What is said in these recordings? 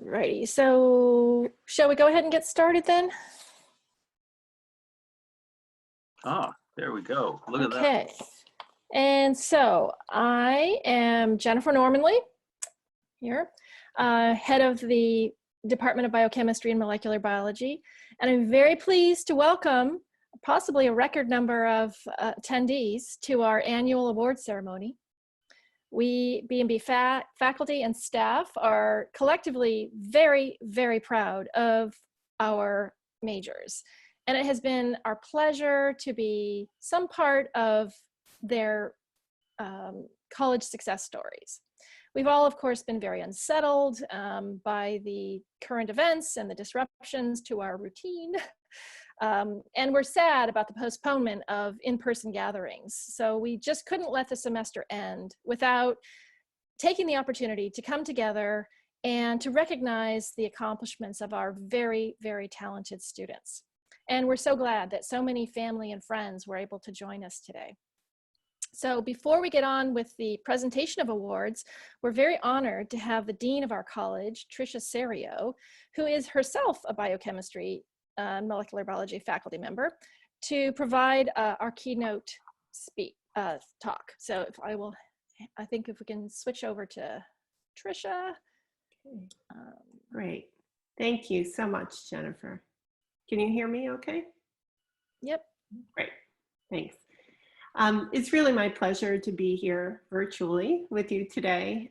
Alrighty, so shall we go ahead and get started then? Ah, there we go. Look at that. Okay, and so I am Jennifer Normanley here, head of the Department of Biochemistry and Molecular Biology, and I'm very pleased to welcome possibly a record number of attendees to our annual award ceremony. We, BMB faculty and staff, are collectively very, very proud of our majors. And it has been our pleasure to be some part of their college success stories. We've all, of course, been very unsettled by the current events and the disruptions to our routine. And we're sad about the postponement of in-person gatherings. So we just couldn't let the semester end without taking the opportunity to come together and to recognize the accomplishments of our very, very talented students. And we're so glad that so many family and friends were able to join us today. So before we get on with the presentation of awards, we're very honored to have the Dean of our college, Tricia Serio, who is herself a biochemistry molecular biology faculty member, to provide our keynote talk. So if I think if we can switch over to Tricia. Great. Thank you so much, Jennifer. Can you hear me okay? Yep. Great. Thanks. It's really my pleasure to be here virtually with you today.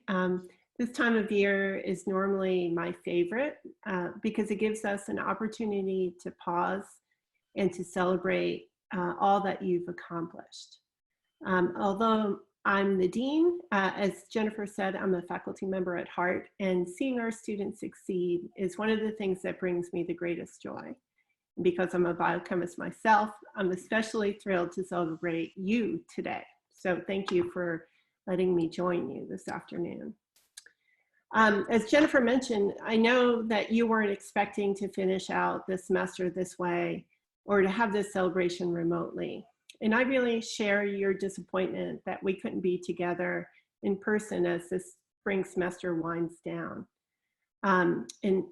This time of year is normally my favorite because it gives us an opportunity to pause and to celebrate all that you've accomplished. Although I'm the dean, as Jennifer said, I'm a faculty member at heart, and seeing our students succeed is one of the things that brings me the greatest joy. And because I'm a biochemist myself, I'm especially thrilled to celebrate you today. So thank you for letting me join you this afternoon. As Jennifer mentioned, I know that you weren't expecting to finish out the semester this way or to have this celebration remotely. And I really share your disappointment that we couldn't be together in person as this spring semester winds down. And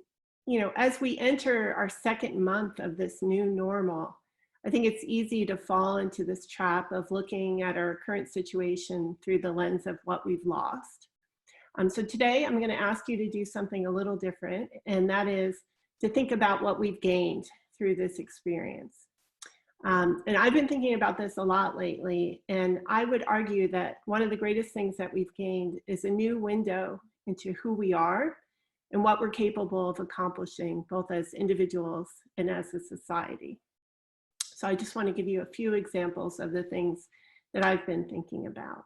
you know, as we enter our second month of this new normal, I think it's easy to fall into this trap of looking at our current situation through the lens of what we've lost. So today I'm going to ask you to do something a little different, and that is to think about what we've gained through this experience. And I've been thinking about this a lot lately, and I would argue that one of the greatest things that we've gained is a new window into who we are and what we're capable of accomplishing, both as individuals and as a society. So I just want to give you a few examples of the things that I've been thinking about.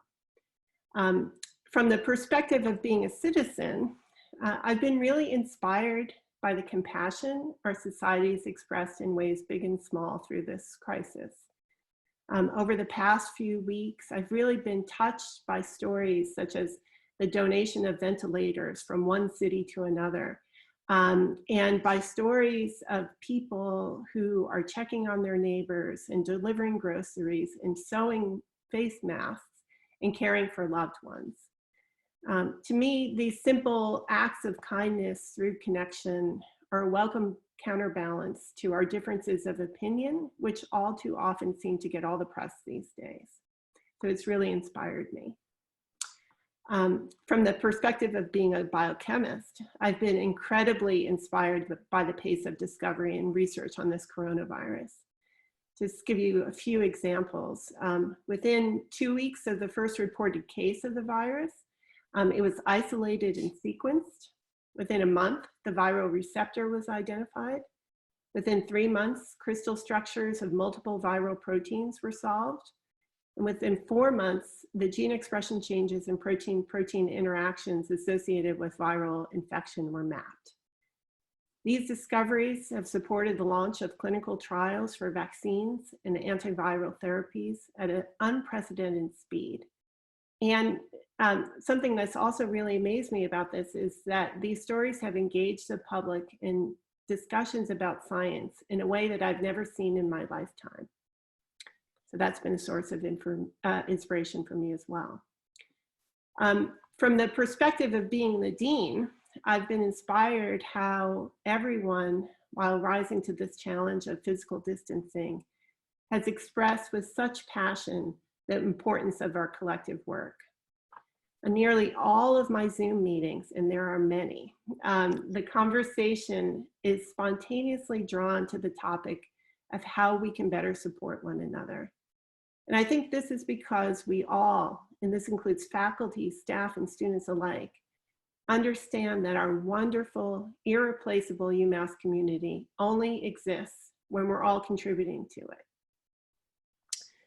From the perspective of being a citizen, I've been really inspired by the compassion our society's expressed in ways big and small through this crisis. Over the past few weeks, I've really been touched by stories such as the donation of ventilators from one city to another, and by stories of people who are checking on their neighbors and delivering groceries and sewing face masks and caring for loved ones. To me, these simple acts of kindness through connection are a welcome counterbalance to our differences of opinion, which all too often seem to get all the press these days. So it's really inspired me. From the perspective of being a biochemist, I've been incredibly inspired by the pace of discovery and research on this coronavirus. Just give you a few examples. Within 2 weeks of the first reported case of the virus, it was isolated and sequenced. Within a month, the viral receptor was identified. Within 3 months, crystal structures of multiple viral proteins were solved. And within 4 months, the gene expression changes and protein-protein interactions associated with viral infection were mapped. These discoveries have supported the launch of clinical trials for vaccines and antiviral therapies at an unprecedented speed. And something that's also really amazed me about this is that these stories have engaged the public in discussions about science in a way that I've never seen in my lifetime. So that's been a source of inspiration for me as well. From the perspective of being the dean, I've been inspired how everyone, while rising to this challenge of physical distancing, has expressed with such passion the importance of our collective work. In nearly all of my Zoom meetings, and there are many, the conversation is spontaneously drawn to the topic of how we can better support one another. And I think this is because we all, and this includes faculty, staff, and students alike, understand that our wonderful, irreplaceable UMass community only exists when we're all contributing to it.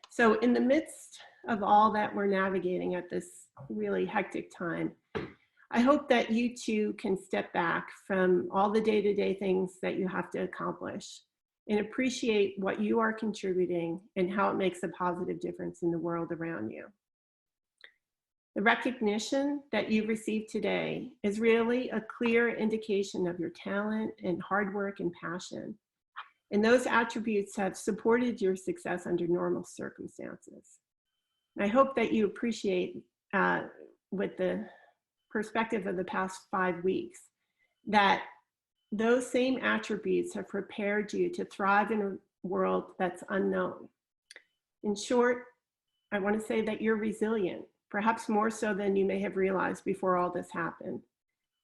So in the midst of all that we're navigating at this really hectic time, I hope that you too can step back from all the day-to-day things that you have to accomplish and appreciate what you are contributing and how it makes a positive difference in the world around you. The recognition that you received today is really a clear indication of your talent and hard work and passion. And those attributes have supported your success under normal circumstances. And I hope that you appreciate, with the perspective of the past 5 weeks, that those same attributes have prepared you to thrive in a world that's unknown. In short, I want to say that you're resilient, perhaps more so than you may have realized before all this happened.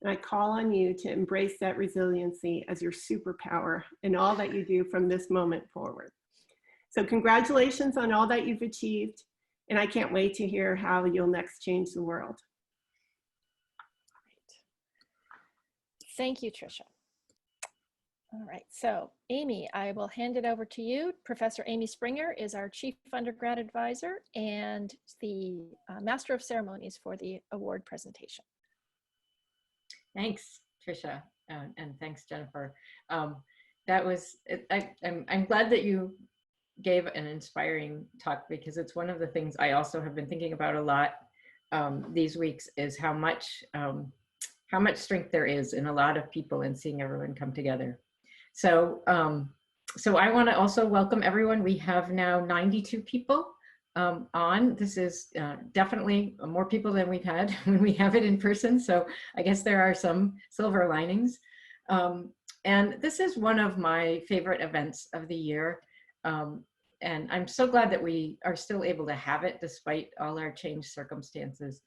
And I call on you to embrace that resiliency as your superpower in all that you do from this moment forward. So congratulations on all that you've achieved, and I can't wait to hear how you'll next change the world. Great. Thank you, Tricia. All right, so Amy, I will hand it over to you. Professor Amy Springer is our Chief Undergrad Advisor and the Master of Ceremonies for the award presentation. Thanks, Tricia, and thanks, Jennifer. That was, I'm glad that you gave an inspiring talk, because it's one of the things I also have been thinking about a lot these weeks, is how much strength there is in a lot of people and seeing everyone come together. So, so I want to also welcome everyone. We have now 92 people on. This is definitely more people than we've had when we have it in person. So I guess there are some silver linings. And this is one of my favorite events of the year. And I'm so glad that we are still able to have it despite all our changed circumstances.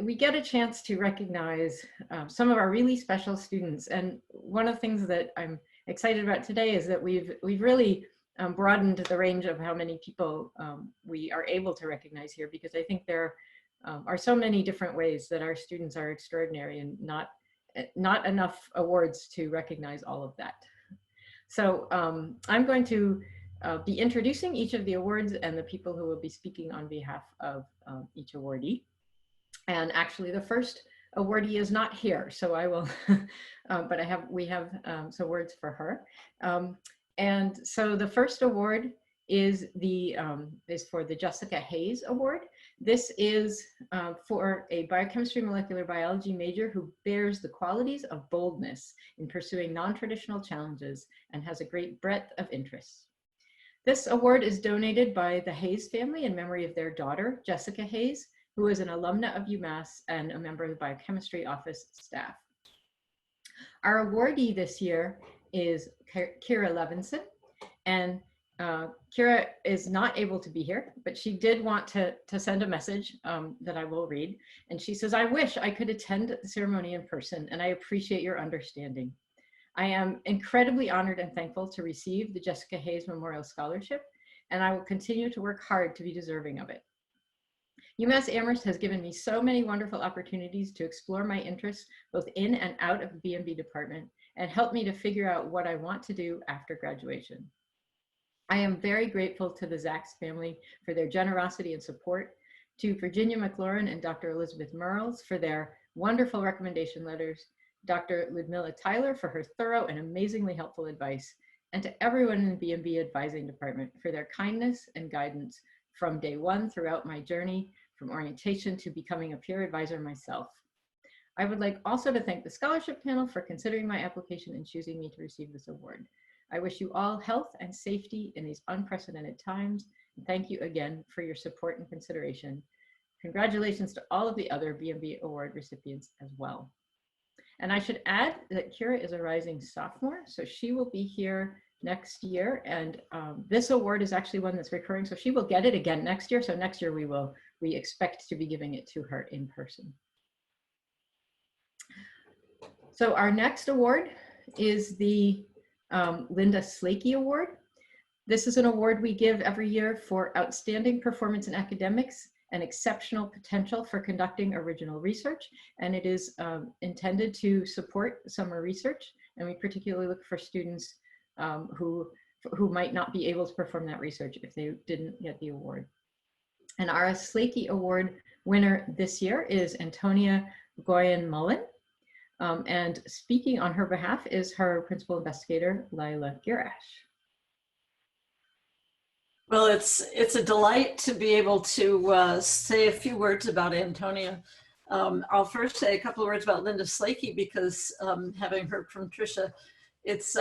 We get a chance to recognize some of our really special students. And one of the things that I'm excited about today is that we've really broadened the range of how many people we are able to recognize here, because I think there are so many different ways that our students are extraordinary, and not enough awards to recognize all of that. So I'm going to be introducing each of the awards and the people who will be speaking on behalf of each awardee. And actually the first awardee is not here, so I will, but we have some words for her. And so the first award is for the Jessica Hayes Award. This is for a biochemistry molecular biology major who bears the qualities of boldness in pursuing non-traditional challenges and has a great breadth of interests. This award is donated by the Hayes family in memory of their daughter, Jessica Hayes, who is an alumna of UMass and a member of the biochemistry office staff. Our awardee this year is Kira Levenson, and Kira is not able to be here, but she did want to send a message that I will read. And she says, "I wish I could attend the ceremony in person, and I appreciate your understanding. I am incredibly honored and thankful to receive the Jessica Hayes Memorial Scholarship, and I will continue to work hard to be deserving of it. UMass Amherst has given me so many wonderful opportunities to explore my interests both in and out of the BMB department, and helped me to figure out what I want to do after graduation. I am very grateful to the Zaks family for their generosity and support, to Virginia McLaurin and Dr. Elizabeth Merles for their wonderful recommendation letters, Dr. Ludmilla Tyler for her thorough and amazingly helpful advice, and to everyone in the BMB advising department for their kindness and guidance from day one throughout my journey, from orientation to becoming a peer advisor myself. I would like also to thank the scholarship panel for considering my application and choosing me to receive this award. I wish you all health and safety in these unprecedented times. And thank you again for your support and consideration. congratulations to all of the other BMB Award recipients as well. And I should add that Kira is a rising sophomore, so she will be here next year. And this award is actually one that's recurring, so she will get it again next year. So next year we expect to be giving it to her in person. So our next award is the Linda Slakey Award. This is an award we give every year for outstanding performance in academics and exceptional potential for conducting original research. And it is intended to support summer research. And we particularly look for students who might not be able to perform that research if they didn't get the award. And our Slakey Award winner this year is Antonia Bogoian-Mullen. And speaking on her behalf is her principal investigator, Lila Girash. Well, it's a delight to be able to say a few words about Antonia. I'll first say a couple of words about Linda Slakey because having heard from Tricia, it's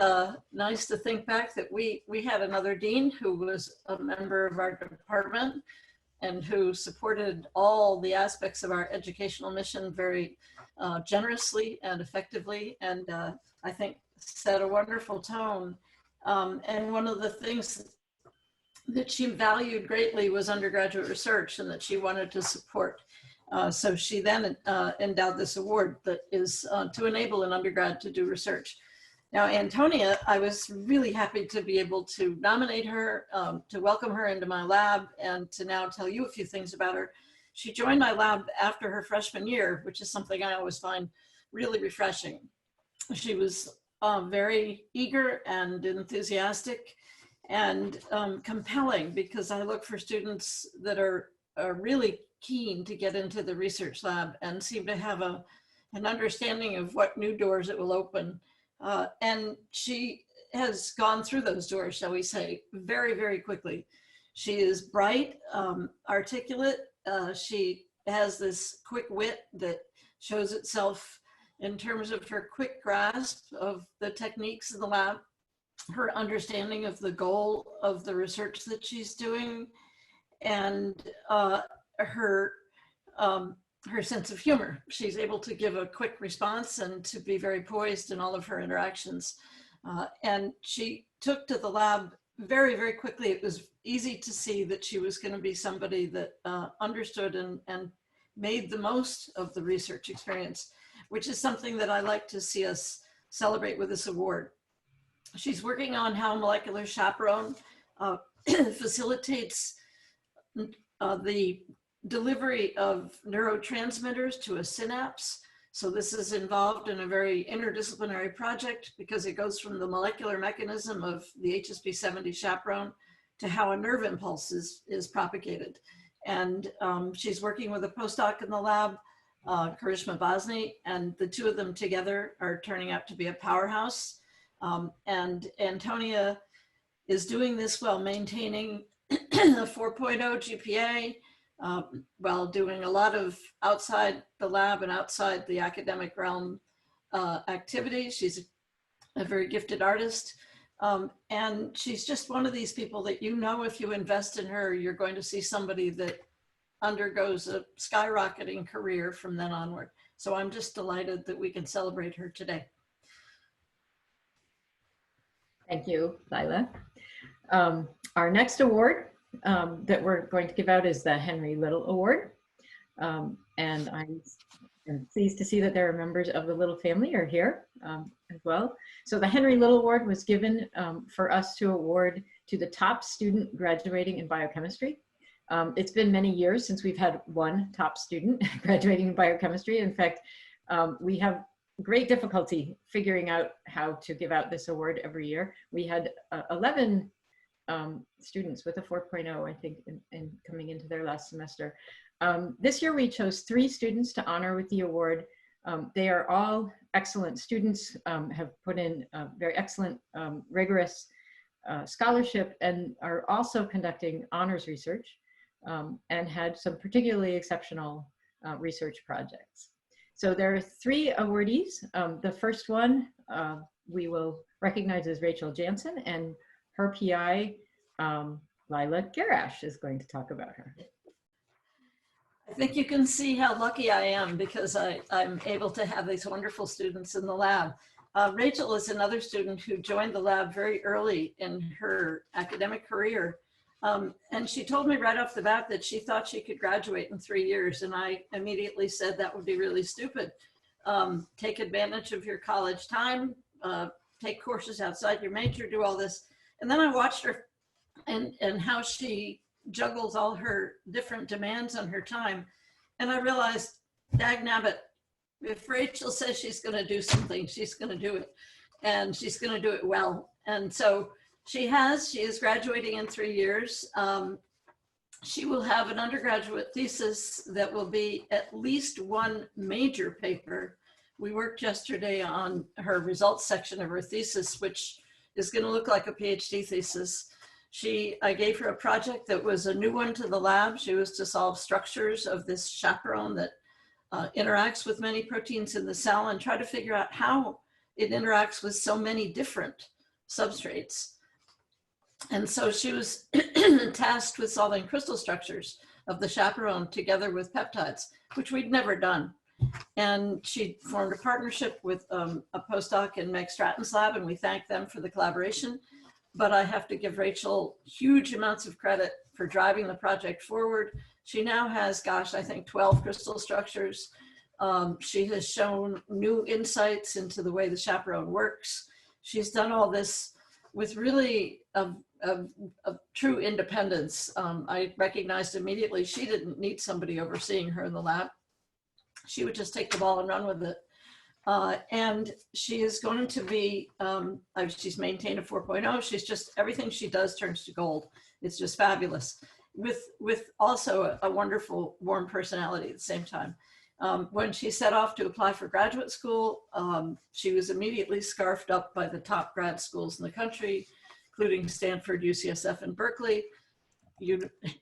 nice to think back that we had another dean who was a member of our department and who supported all the aspects of our educational mission very generously and effectively, and I think set a wonderful tone. And one of the things that she valued greatly was undergraduate research and that she wanted to support. So she then endowed this award that is to enable an undergrad to do research. Now, Antonia, I was really happy to be able to nominate her, to welcome her into my lab, and to now tell you a few things about her. She joined my lab after her freshman year, which is something I always find really refreshing. She was very eager and enthusiastic and compelling, because I look for students that are really keen to get into the research lab and seem to have an understanding of what new doors it will open. And she has gone through those doors, shall we say, very, very quickly. She is bright, articulate. She has this quick wit that shows itself in terms of her quick grasp of the techniques in the lab, her understanding of the goal of the research that she's doing, and her sense of humor. She's able to give a quick response and to be very poised in all of her interactions. And she took to the lab very, very quickly. It was easy to see that she was going to be somebody that understood and made the most of the research experience, which is something that I like to see us celebrate with this award. She's working on how molecular chaperone facilitates the delivery of neurotransmitters to a synapse. So this is involved in a very interdisciplinary project because it goes from the molecular mechanism of the HSP70 chaperone to how a nerve impulse is propagated. And she's working with a postdoc in the lab, Karishma Bosny, and the two of them together are turning out to be a powerhouse. And Antonia is doing this while maintaining a 4.0 GPA, while doing a lot of outside the lab and outside the academic realm activities. She's a very gifted artist. And she's just one of these people that, you know, if you invest in her, you're going to see somebody that undergoes a skyrocketing career from then onward. So I'm just delighted that we can celebrate her today. Thank you, Lila. Our next award that we're going to give out is the Henry Little Award. And I'm pleased to see that there are members of the Little family are here as well. So the Henry Little Award was given for us to award to the top student graduating in biochemistry. It's been many years since we've had one top student graduating in biochemistry. In fact, we have great difficulty figuring out how to give out this award every year. We had 11 students with a 4.0, I think, in coming into their last semester. This year we chose 3 students to honor with the award. They are all excellent students, have put in very excellent, rigorous scholarship, and are also conducting honors research, and had some particularly exceptional research projects. So there are 3 awardees. The first one we will recognize as Rachel Jansen, and her PI, Lila Girash, is going to talk about her. I think you can see how lucky I am because I'm able to have these wonderful students in the lab. Rachel is another student who joined the lab very early in her academic career. And she told me right off the bat that she thought she could graduate in 3 years. And I immediately said that would be really stupid. Take advantage of your college time, take courses outside your major, do all this. And then I watched her and how she juggles all her different demands on her time. And I realized, dagnabbit, if Rachel says she's going to do something, she's going to do it, and she's going to do it well. And so she is graduating in 3 years. She will have an undergraduate thesis that will be at least one major paper. We worked yesterday on her results section of her thesis, which is going to look like a PhD thesis. I gave her a project that was a new one to the lab. She was to solve structures of this chaperone that interacts with many proteins in the cell and try to figure out how it interacts with so many different substrates. And so she was tasked with solving crystal structures of the chaperone together with peptides, which we'd never done. And she formed a partnership with a postdoc in Meg Stratton's lab, and we thank them for the collaboration. But I have to give Rachel huge amounts of credit for driving the project forward. She now has, gosh, I think 12 crystal structures. She has shown new insights into the way the chaperone works. She's done all this with really a true independence. I recognized immediately she didn't need somebody overseeing her in the lab. She would just take the ball and run with it. And she is going to be, she's maintained a 4.0. She's just, everything she does turns to gold. It's just fabulous. With also a wonderful, warm personality at the same time. When she set off to apply for graduate school, she was immediately scarfed up by the top grad schools in the country, including Stanford, UCSF, and Berkeley,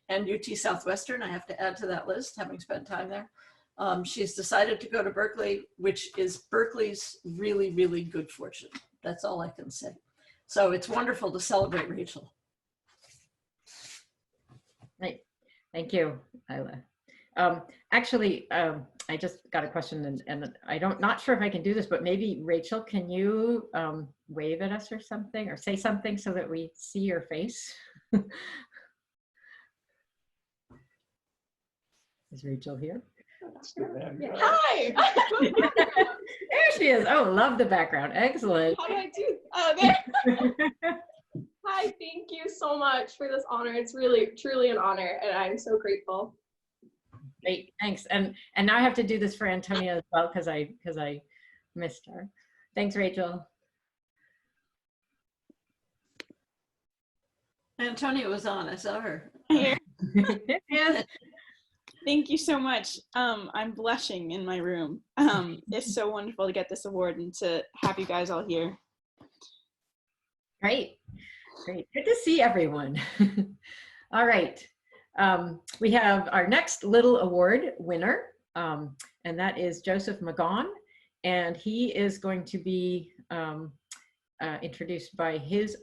and UT Southwestern. I have to add to that list, having spent time there. She's decided to go to Berkeley, which is Berkeley's really, really good fortune. That's all I can say. So it's wonderful to celebrate Rachel. Right. Thank you, Isla. Actually, I just got a question, and not sure if I can do this, but maybe Rachel, can you wave at us or something, or say something so that we see your face? Is Rachel here? Hi! There she is. Oh, love the background. Excellent. How do I do? Oh, there. Hi, thank you so much for this honor. It's really, truly an honor, and I'm so grateful. Great, thanks. And now I have to do this for Antonia as well because I missed her. Thanks, Rachel. Antonia was on. I saw her. Here. Yes. Thank you so much. I'm blushing in my room. It's so wonderful to get this award and to have you guys all here. Great. Great. Good to see everyone. All right. We have our next little award winner, and that is Joseph McGaunn, and he is going to be introduced by his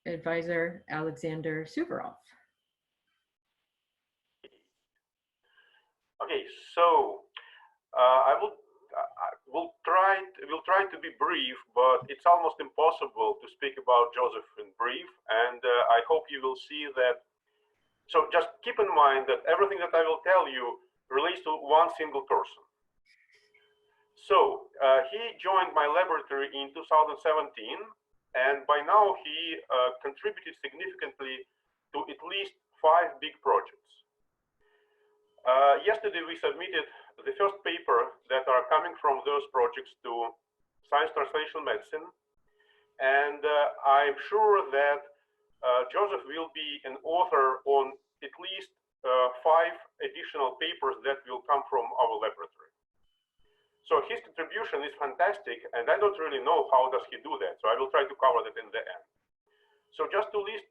advisor, Alexander Suvorov. Okay, so we'll try to be brief, but it's almost impossible to speak about Joseph in brief, and I hope you will see that. So just keep in mind that everything that I will tell you relates to one single person. So he joined my laboratory in 2017, and by now he contributed significantly to at least 5 big projects. Yesterday we submitted the first paper that are coming from those projects to Science Translational Medicine, and I'm sure that Joseph will be an author on at least 5 additional papers that will come from our laboratory. So his contribution is fantastic, and I don't really know how does he do that, so I will try to cover that in the end. So just to list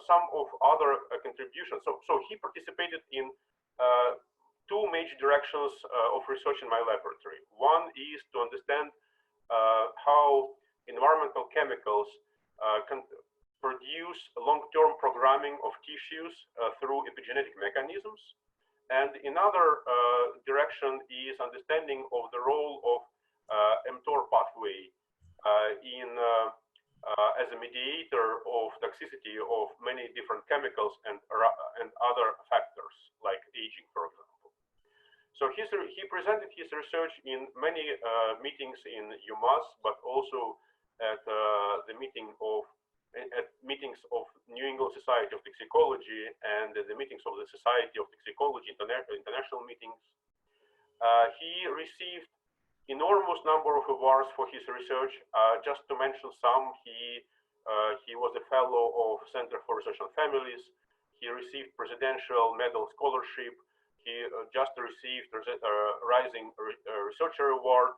some of other contributions. So he participated in 2 major directions of research in my laboratory. One is to understand how environmental chemicals can produce long-term programming of tissues through epigenetic mechanisms. And another direction is understanding of the role of mTOR pathway as a mediator of toxicity of many different chemicals and other factors like aging, for example. So he presented his research in many meetings in UMass, but also at meetings of New England Society of Toxicology and the meetings of the Society of Toxicology, international meetings. He received enormous number of awards for his research. Just to mention some, he was a fellow of Center for Research on Families. He received Presidential Medal Scholarship. He just received Rising Researcher Award.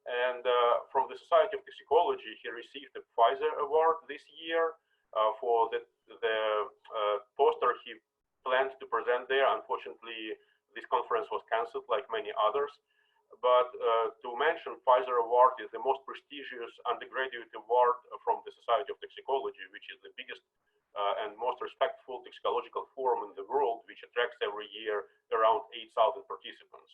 And from the Society of Toxicology, he received the Pfizer Award this year for the poster he planned to present there. Unfortunately, this conference was canceled like many others. But to mention, Pfizer Award is the most prestigious undergraduate award from the Society of Toxicology, which is the biggest and most respectful toxicological forum in the world, which attracts every year around 8,000 participants.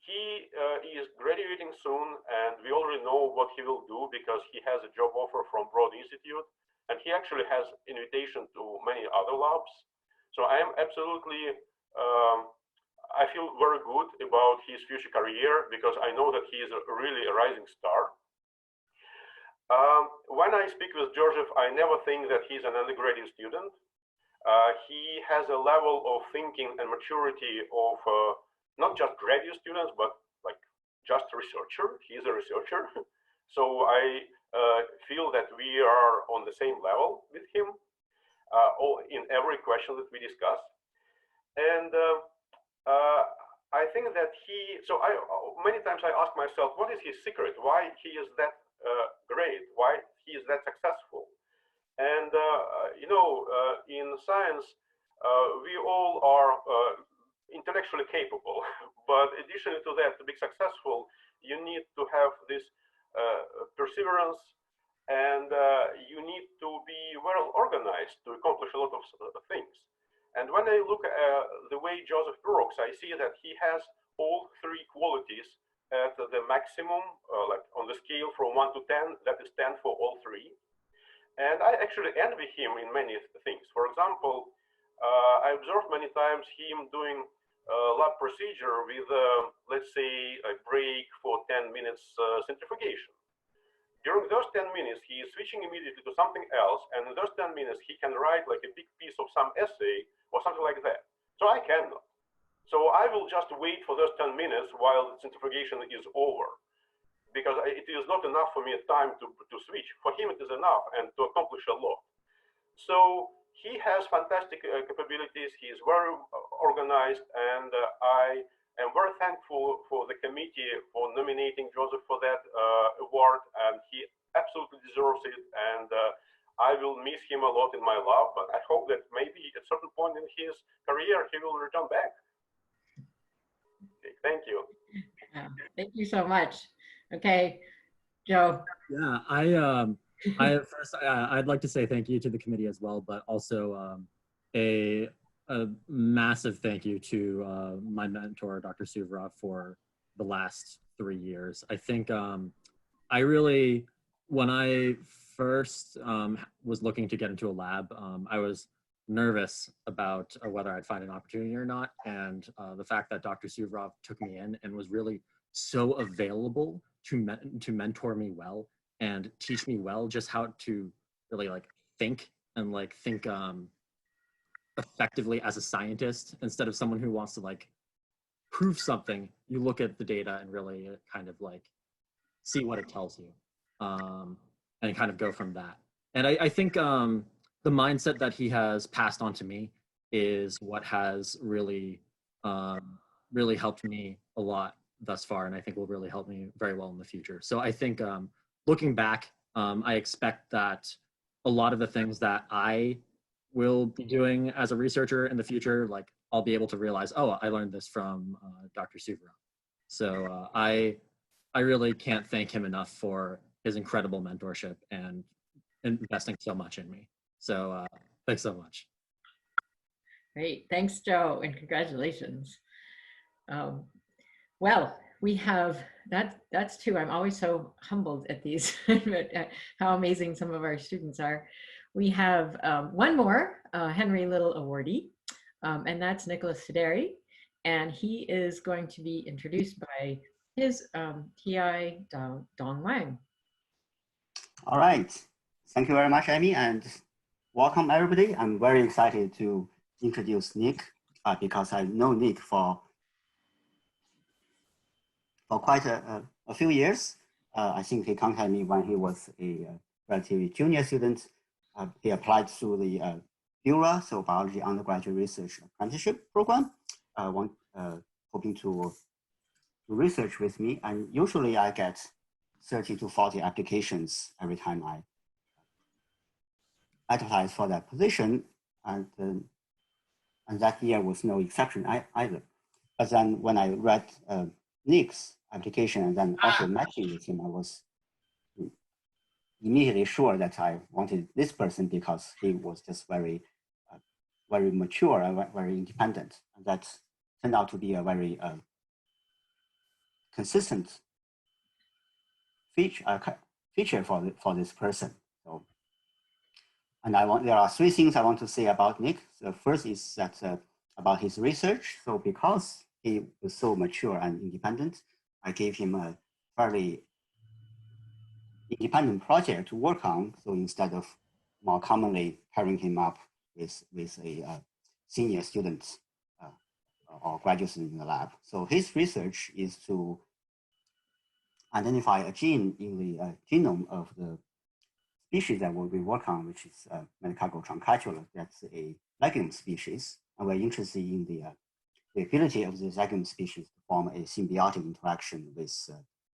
He is graduating soon, and we already know what he will do because he has a job offer from Broad Institute, and he actually has invitation to many other labs. So I am absolutely I feel very good about his future career because I know that he is really a rising star. When I speak with Joseph, I never think that he's an undergraduate student. He has a level of thinking and maturity of not just graduate students, but like just a researcher. He is a researcher. So I feel that we are on the same level with him in every question that we discuss. And I think that many times I ask myself, what is his secret? Why he is that great? Why he is that successful? And in science, we all are intellectually capable, but additionally to that, to be successful, you need to have this perseverance, and you need to be well organized to accomplish a lot of things. And when I look at the way Joseph works, I see that he has all three qualities at the maximum, like on the scale from 1 to 10, that is 10 for all three. And I actually envy him in many things. For example, I observed many times him doing lab procedure with, let's say, a break for 10 minutes centrifugation. During those 10 minutes, he is switching immediately to something else, and in those 10 minutes, he can write like a big piece of some essay or something like that. So I cannot. So I will just wait for those 10 minutes while the centrifugation is over, because it is not enough for me time to switch. For him, it is enough, and to accomplish a lot. So he has fantastic capabilities. He is very organized, and I am very thankful for the committee for nominating Joseph for that award, and he absolutely deserves it. And I will miss him a lot in my lab, but I hope that maybe at a certain point in his career, he will return back. Okay, thank you. Thank you so much. Okay, Joe. Yeah, first, I'd like to say thank you to the committee as well, but also a massive thank you to my mentor, Dr. Suvorov, for the last 3 years. I think I really, when I first was looking to get into a lab, I was nervous about whether I'd find an opportunity or not. And the fact that Dr. Suvorov took me in and was really so available to mentor me well and teach me well just how to really think effectively as a scientist, instead of someone who wants to prove something. You look at the data and really kind of see what it tells you, and kind of go from that. And I think the mindset that he has passed on to me is what has really really helped me a lot thus far, and I think will really help me very well in the future. So I think looking back, I expect that a lot of the things that I will be doing as a researcher in the future, I'll be able to realize, oh, I learned this from Dr. Suvorov. So I really can't thank him enough for his incredible mentorship and investing so much in me. So thanks so much. Great, thanks, Joe, and congratulations. Well, we have, that's two. I'm always so humbled at these, how amazing some of our students are. We have one more Henry Little awardee, and that's Nicholas Scuderi, and he is going to be introduced by his TI Dong Wang. All right, thank you very much, Amy, and welcome everybody. I'm very excited to introduce Nick because I know Nick for quite a few years. I think he contacted me when he was a relatively junior student. He applied through the BURA, so Biology Undergraduate Research Apprenticeship Program, hoping to research with me. And usually I get 30 to 40 applications every time I advertise for that position. And that year was no exception either. But then when I read Nick's application and then also matching with him, I was immediately sure that I wanted this person because he was just very mature and very independent. And that turned out to be a very consistent feature for this person. So, and there are three things I want to say about Nick. The first is that about his research. So because he was so mature and independent, I gave him a fairly independent project to work on. So instead of more commonly pairing him up with a senior student or graduate student in the lab. So his research is to identify a gene in the genome of the species that we work on, which is Metacargo truncatula. That's a legume species. And we're interested in the ability of the legume species to form a symbiotic interaction with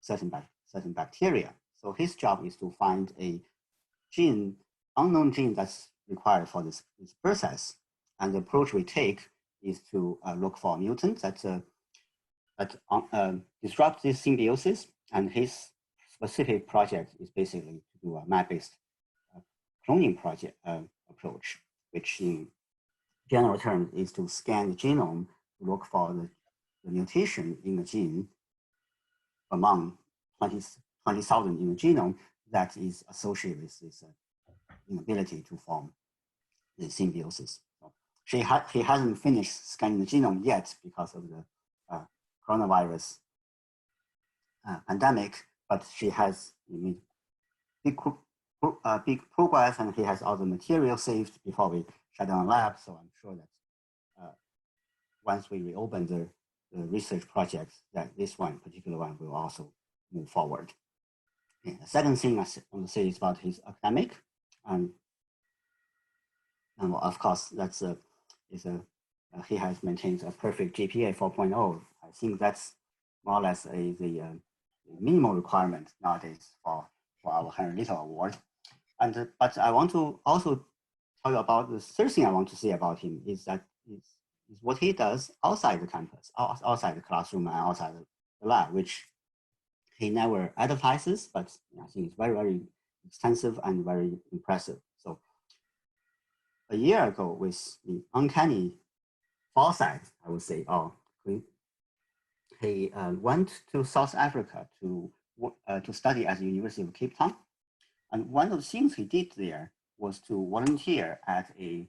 certain bacteria. So his job is to find a unknown gene that's required for this process. And the approach we take is to look for mutants that disrupt this symbiosis. And his specific project is basically to do a map-based cloning project approach, which in general terms is to scan the genome to look for the mutation in the gene among 20,000 in the genome that is associated with this inability to form the symbiosis. So he hasn't finished scanning the genome yet because of the coronavirus pandemic, but she has made big progress, and he has all the material saved before we shut down the lab. So I'm sure that once we reopen the research projects, that this particular one will also move forward. And the second thing I want to say is about his academic, and of course that's he has maintained a perfect GPA 4.0. I think that's more or less the minimal requirement nowadays for our Henry Little Award. And but I want to also tell you about the third thing I want to say about him is that is what he does outside the campus, outside the classroom and outside the lab, which he never advertises, but I think it's very, very extensive and very impressive. So a year ago, with the uncanny foresight, I would say, he went to South Africa to study at the University of Cape Town. And one of the things he did there was to volunteer at a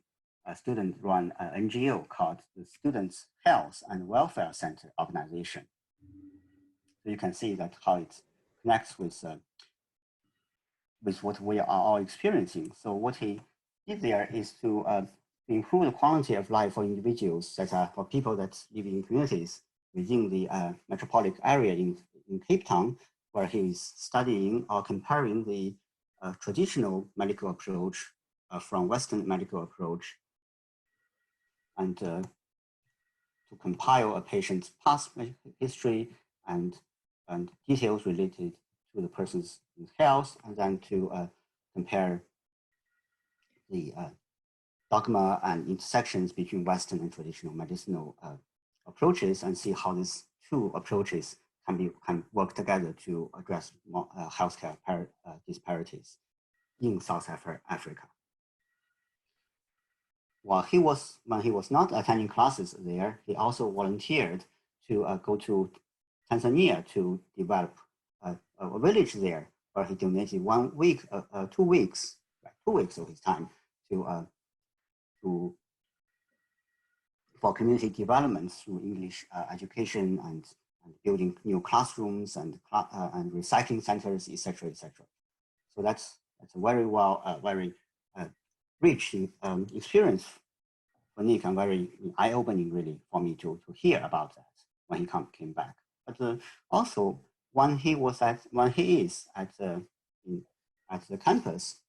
student-run NGO called the Students' Health and Welfare Center organization. So you can see that how it connects with what we are all experiencing. So what he did there is to improve the quality of life for individuals that are for people that live in communities within the metropolitan area in Cape Town, where he is studying or comparing the traditional medical approach from Western medical approach, and to compile a patient's past history and details related to the person's health, and then to compare the dogma and intersections between Western and traditional medicinal approaches, and see how these two approaches can work together to address healthcare disparities in South Africa. when he was not attending classes there, he also volunteered to go to Tanzania to develop a village there, where he donated 1 week, 2 weeks, 2 weeks of his time for community development through English education and building new classrooms and recycling centers, etc., etc. So that's a very very rich experience for Nick, and very eye-opening really for me to hear about that when he came back. But also when he is at the campus,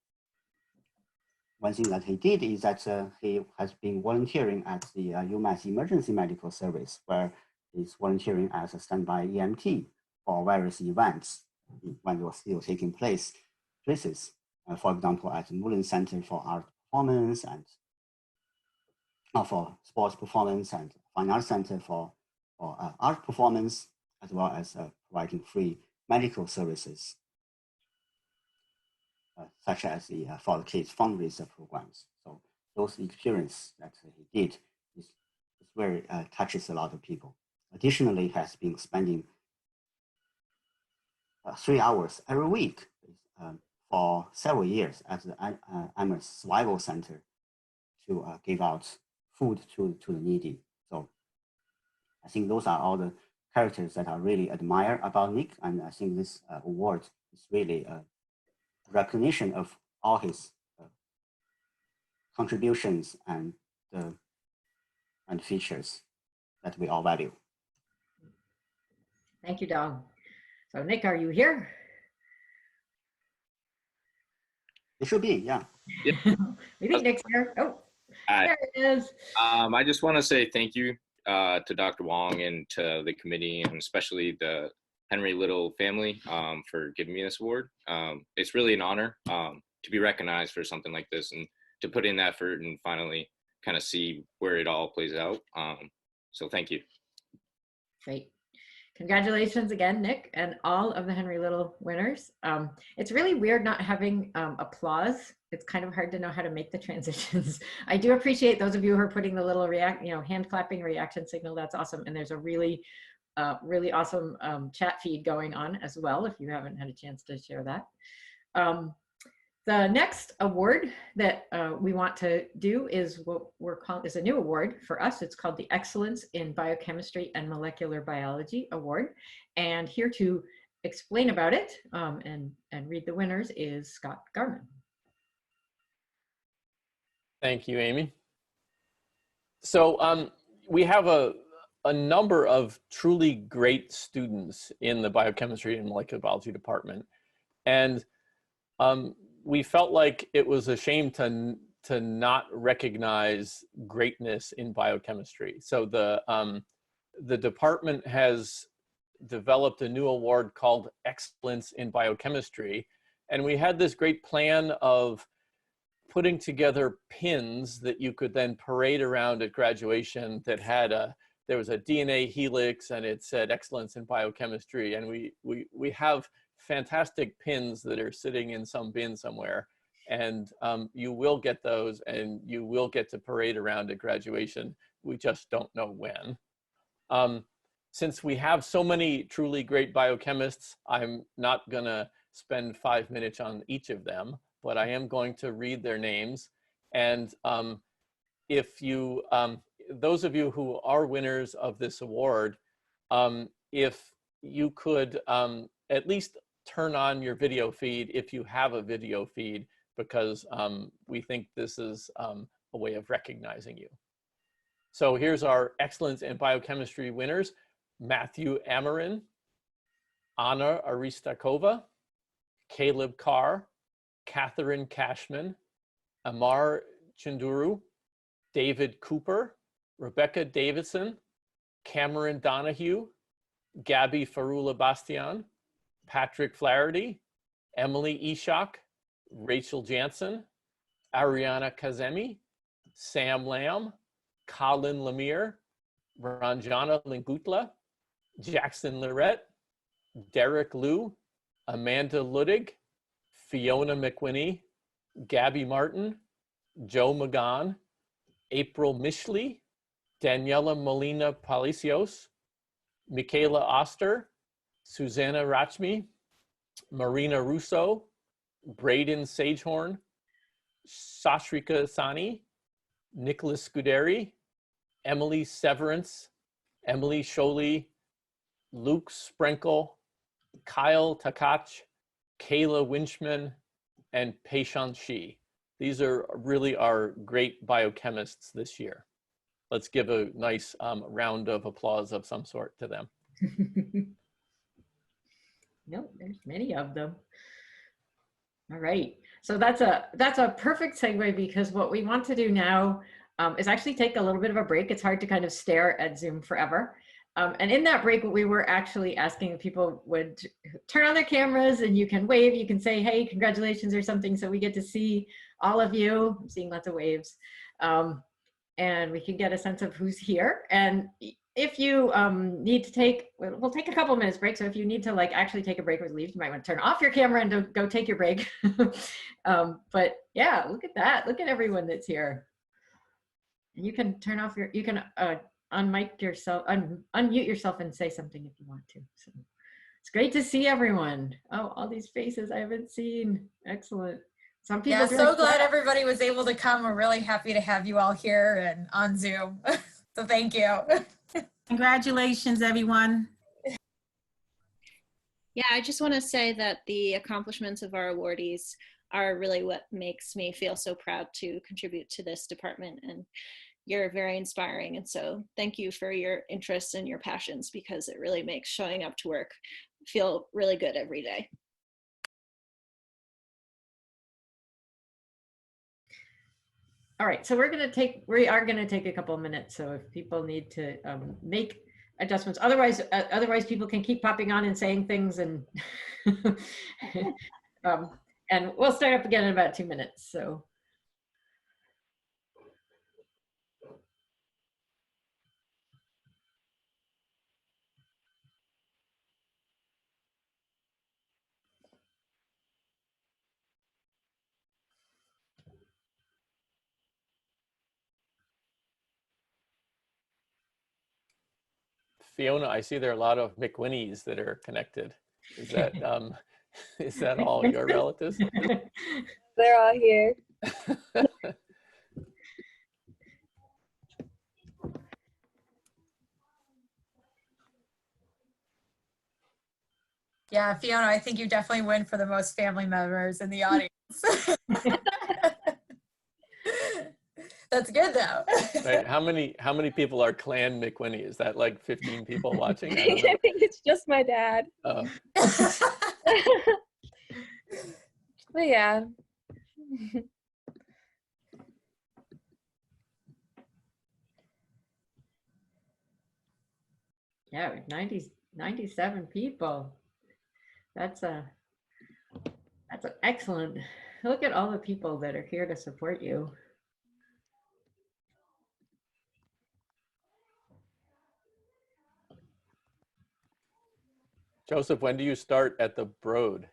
one thing that he did is that he has been volunteering at the UMass Emergency Medical Service, where he's volunteering as a standby EMT for various events when they were still taking places. For example, at the Mullen Center for Art Performance and for Sports Performance, and Fine Arts Center for art performance, as well as providing free medical services, such as the For the Kids fundraiser programs. So those experience that he did is very touches a lot of people. Additionally, he has been spending 3 hours every week for several years at the Amherst Survival Center to give out food to the needy. So I think those are all the characters that I really admire about Nick, and I think this award is really a recognition of all his contributions and features that we all value. Thank you, Dong. So Nick, are you here? It should be, yeah. We think Nick's here. Oh, there it is. I just want to say thank you to Dr. Wong and to the committee, and especially the Henry Little family for giving me this award. It's really an honor to be recognized for something like this and to put in effort and finally kind of see where it all plays out. So thank you. Great. Congratulations again, Nick, and all of the Henry Little winners. It's really weird not having applause. It's kind of hard to know how to make the transitions. I do appreciate those of you who are putting the little hand clapping reaction signal. That's awesome. And there's a really awesome chat feed going on as well, if you haven't had a chance to share that. The next award that we want to do is what we're calling, is a new award for us. It's called the Excellence in Biochemistry and Molecular Biology Award. And here to explain about it and read the winners is Scott Garman. Thank you, Amy. So we have a number of truly great students in the Biochemistry and Molecular Biology Department. And we felt like it was a shame to not recognize greatness in biochemistry. So the department has developed a new award called Excellence in Biochemistry. And we had this great plan of putting together pins that you could then parade around at graduation that had there was a DNA helix and it said Excellence in Biochemistry. And we have fantastic pins that are sitting in some bin somewhere, and you will get those and you will get to parade around at graduation. We just don't know when. Since we have so many truly great biochemists, I'm not gonna spend 5 minutes on each of them, but I am going to read their names. And if you, those of you who are winners of this award, if you could at least turn on your video feed if you have a video feed, because we think this is a way of recognizing you. So here's our Excellence in Biochemistry winners: Matthew Amarin, Anna Aristakova, Caleb Carr, Catherine Cashman, Amar Chinduru, David Cooper, Rebecca Davidson, Cameron Donahue, Gabby Farulla-Bastian, Patrick Flaherty, Emily Eshok, Rachel Jansen, Ariana Kazemi, Sam Lamb, Colin Lemire, Ranjana Lingutla, Jackson Lorette, Derek Liu, Amanda Ludig, Fiona McWhinney, Gabby Martin, Joe McGaunn, April Mishley, Daniela Molina Palacios, Michaela Oster, Susanna Rachmi, Marina Russo, Braeden Sagehorn, Sashrika Sani, Nicholas Scuderi, Emily Severance, Emily Sholey, Luke Sprenkle, Kyle Takach, Kayla Winchman, and Peishan Shi. These are really our great biochemists this year. Let's give a nice round of applause of some sort to them. Nope, there's many of them. All right, so that's a perfect segue, because what we want to do now is actually take a little bit of a break. It's hard to kind of stare at Zoom forever. And in that break, what we were actually asking people would turn on their cameras, and you can wave, you can say, hey, congratulations or something, so we get to see all of you. I'm seeing lots of waves. And we can get a sense of who's here. And if you need to take, we'll take a couple minutes break. So if you need to like actually take a break or leave, you might want to turn off your camera and go take your break. But yeah, look at that. Look at everyone that's here. And you can turn off you can unmute yourself and say something if you want to. So it's great to see everyone. Oh, all these faces I haven't seen. Excellent. Some people. Yeah, so glad everybody was able to come. We're really happy to have you all here and on Zoom. So thank you. Congratulations, everyone. Yeah, I just want to say that the accomplishments of our awardees are really what makes me feel so proud to contribute to this department, and you're very inspiring. And so thank you for your interests and your passions, because it really makes showing up to work feel really good every day. All right, so we are going to take a couple of minutes. So if people need to make adjustments, otherwise people can keep popping on and saying things, and and we'll start up again in about 2 minutes. So. Fiona, I see there are a lot of McWhinnies that are connected. Is that is that all your relatives? They're all here. Yeah, Fiona, I think you definitely win for the most family members in the audience. That's good though. Right. How many people are Clan McWhinnie? Is that like 15 people watching? I think it's just my dad. Oh. But yeah. Yeah, 97 people. That's excellent. Look at all the people that are here to support you. Joseph, when do you start at the Broad?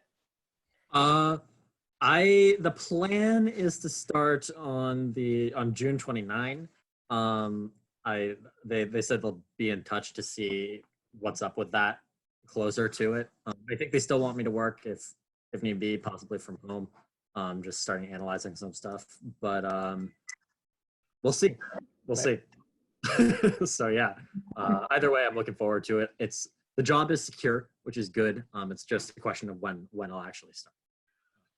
The plan is to start on June 29. They said they'll be in touch to see what's up with that closer to it. I think they still want me to work if need be, possibly from home. Just starting analyzing some stuff, but we'll see. We'll see. So yeah, either way, I'm looking forward to it. The job is secure, which is good. It's just a question of when I'll actually start.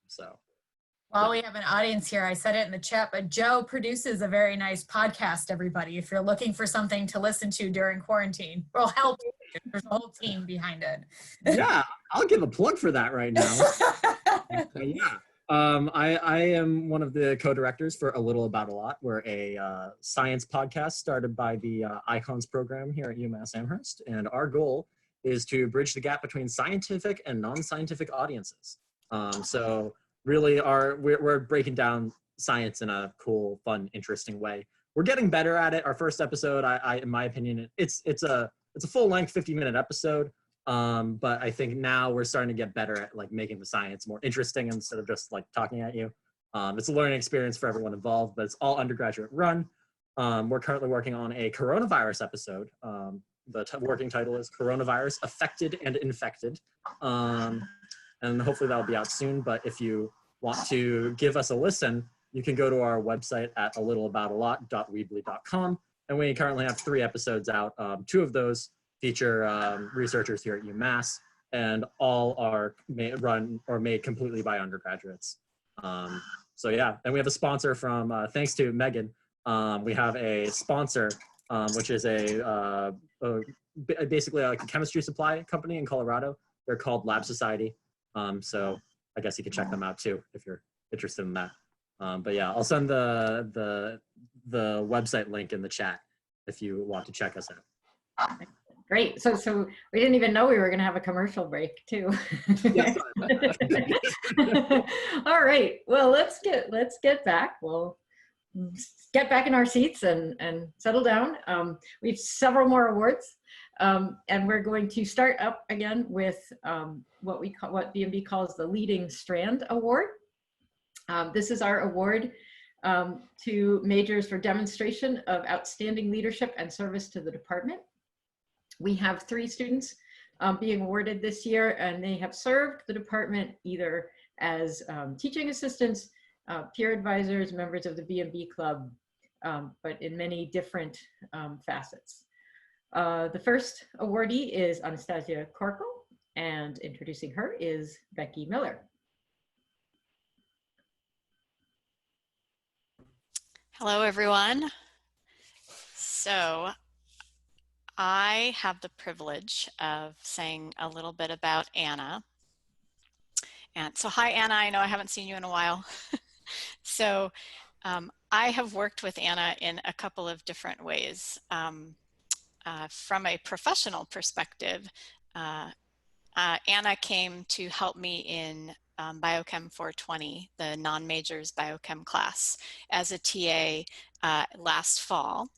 So. While we have an audience here, I said it in the chat, but Joe produces a very nice podcast, everybody. If you're looking for something to listen to during quarantine, we'll help you. There's a whole team behind it. Yeah, I'll give a plug for that right now. Yeah. I am one of the co-directors for A Little About a Lot. We're a science podcast started by the Icons program here at UMass Amherst. And our goal is to bridge the gap between scientific and non-scientific audiences. So really we're breaking down science in a cool, fun, interesting way. We're getting better at it. Our first episode, in my opinion, it's a full-length 50-minute episode. But I think now we're starting to get better at like making the science more interesting instead of just like talking at you. It's a learning experience for everyone involved, but it's all undergraduate run. We're currently working on a coronavirus episode. The working title is Coronavirus Affected and Infected. And hopefully that'll be out soon. But if you want to give us a listen, you can go to our website at alittleaboutalot.weebly.com. And we currently have 3 episodes out. 2 of those feature researchers here at UMass, and all are made completely by undergraduates. So yeah, and we have a sponsor from, thanks to Megan, we have a sponsor, which is basically like a chemistry supply company in Colorado. They're called Lab Society. So I guess you can check them out too if you're interested in that. But yeah, I'll send the website link in the chat if you want to check us out. Great. So we didn't even know we were going to have a commercial break too. Yes, All right. Well, let's get back. We'll get back in our seats and settle down. We have several more awards, and we're going to start up again with what BMB calls the Leading Strand Award. This is our award to majors for demonstration of outstanding leadership and service to the department. We have 3 students being awarded this year, and they have served the department either as teaching assistants, peer advisors, members of the BMB club, but in many different facets. The first awardee is Anastasia Corkill, and introducing her is Becky Miller. Hello, everyone. So I have the privilege of saying a little bit about Anna. And so, hi, Anna. I know I haven't seen you in a while. So I have worked with Anna in a couple of different ways. From a professional perspective, Anna came to help me in Biochem 420, the non-majors biochem class, as a TA last fall.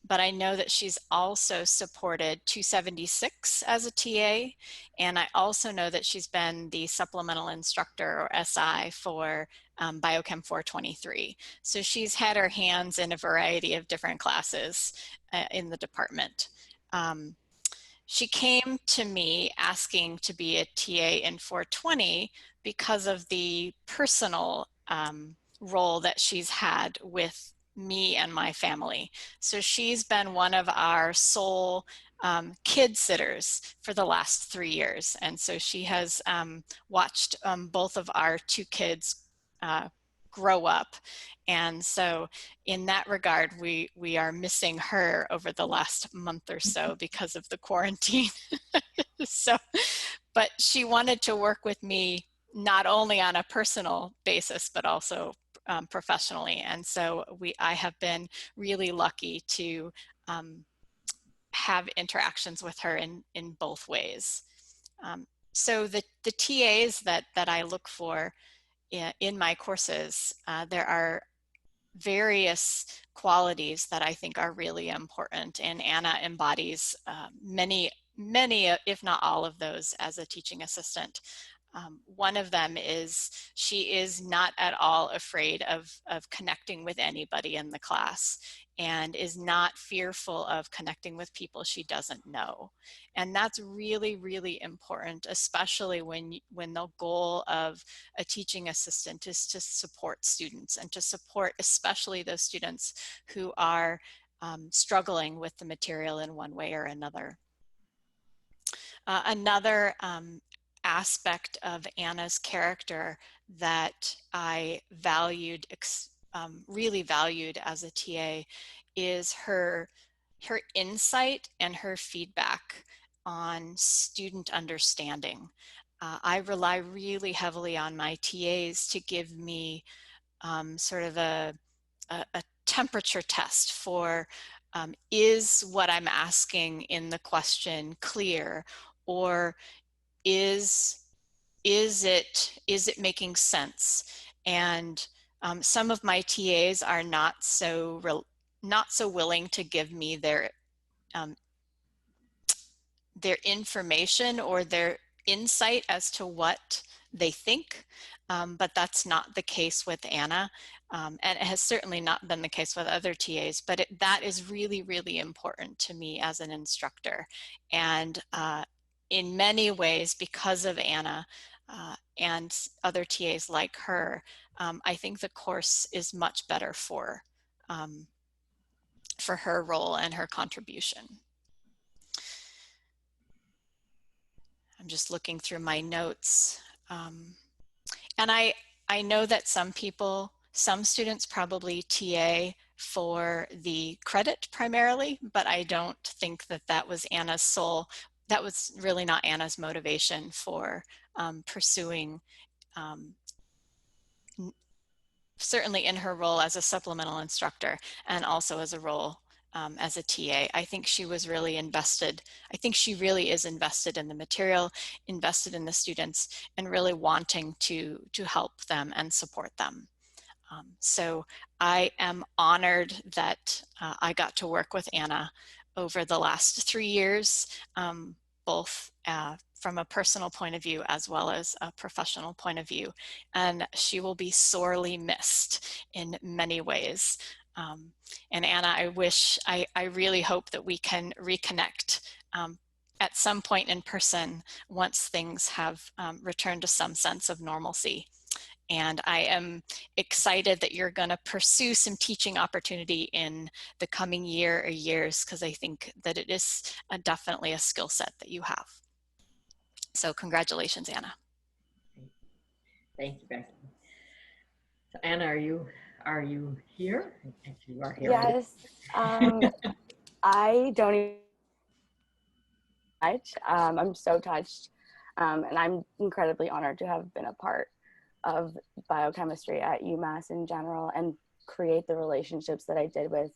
But I know that she's also supported 276 as a TA, and I also know that she's been the supplemental instructor, or SI, for Biochem 423. So she's had her hands in a variety of different classes in the department. She came to me asking to be a TA in 420 because of the personal role that she's had with me and my family. So she's been one of our sole kid sitters for the last 3 years. And so she has watched both of our 2 kids grow up. And so in that regard, we are missing her over the last month or so because of the quarantine. So, but she wanted to work with me not only on a personal basis, but also professionally. And so I have been really lucky to have interactions with her in both ways. So the TAs that I look for in my courses, there are various qualities that I think are really important, and Anna embodies many, if not all of those as a teaching assistant. One of them is she is not at all afraid of connecting with anybody in the class, and is not fearful of connecting with people she doesn't know. And that's really, really important, especially when the goal of a teaching assistant is to support students, and to support especially those students who are struggling with the material in one way or another. Another aspect of Anna's character that I valued, really valued as a TA, is her insight and her feedback on student understanding. I rely really heavily on my TAs to give me sort of a temperature test for is what I'm asking in the question clear, or is it making sense? And some of my TAs are not so willing to give me their information or their insight as to what they think, but that's not the case with Anna. And it has certainly not been the case with other TAs, but that is really, really important to me as an instructor. And in many ways, because of Anna and other TAs like her, I think the course is much better for her role and her contribution. I'm just looking through my notes. And I know that some students probably TA for the credit primarily, but I don't think that that was Anna's that was really not Anna's motivation for pursuing, certainly in her role as a supplemental instructor and also as a role as a TA. I think she was really invested. I think she really is invested in the material, invested in the students, and really wanting to help them and support them. So I am honored that I got to work with Anna over the last 3 years, both from a personal point of view as well as a professional point of view. And she will be sorely missed in many ways. And Anna, I really hope that we can reconnect at some point in person once things have returned to some sense of normalcy. And I am excited that you're going to pursue some teaching opportunity in the coming year or years, because I think that it is definitely a skill set that you have. So congratulations, Anna. Thank you, Becky. So Anna, are you here? You are here. Yes. I don't even touch. I'm so touched, and I'm incredibly honored to have been a part of biochemistry at UMass in general and create the relationships that I did with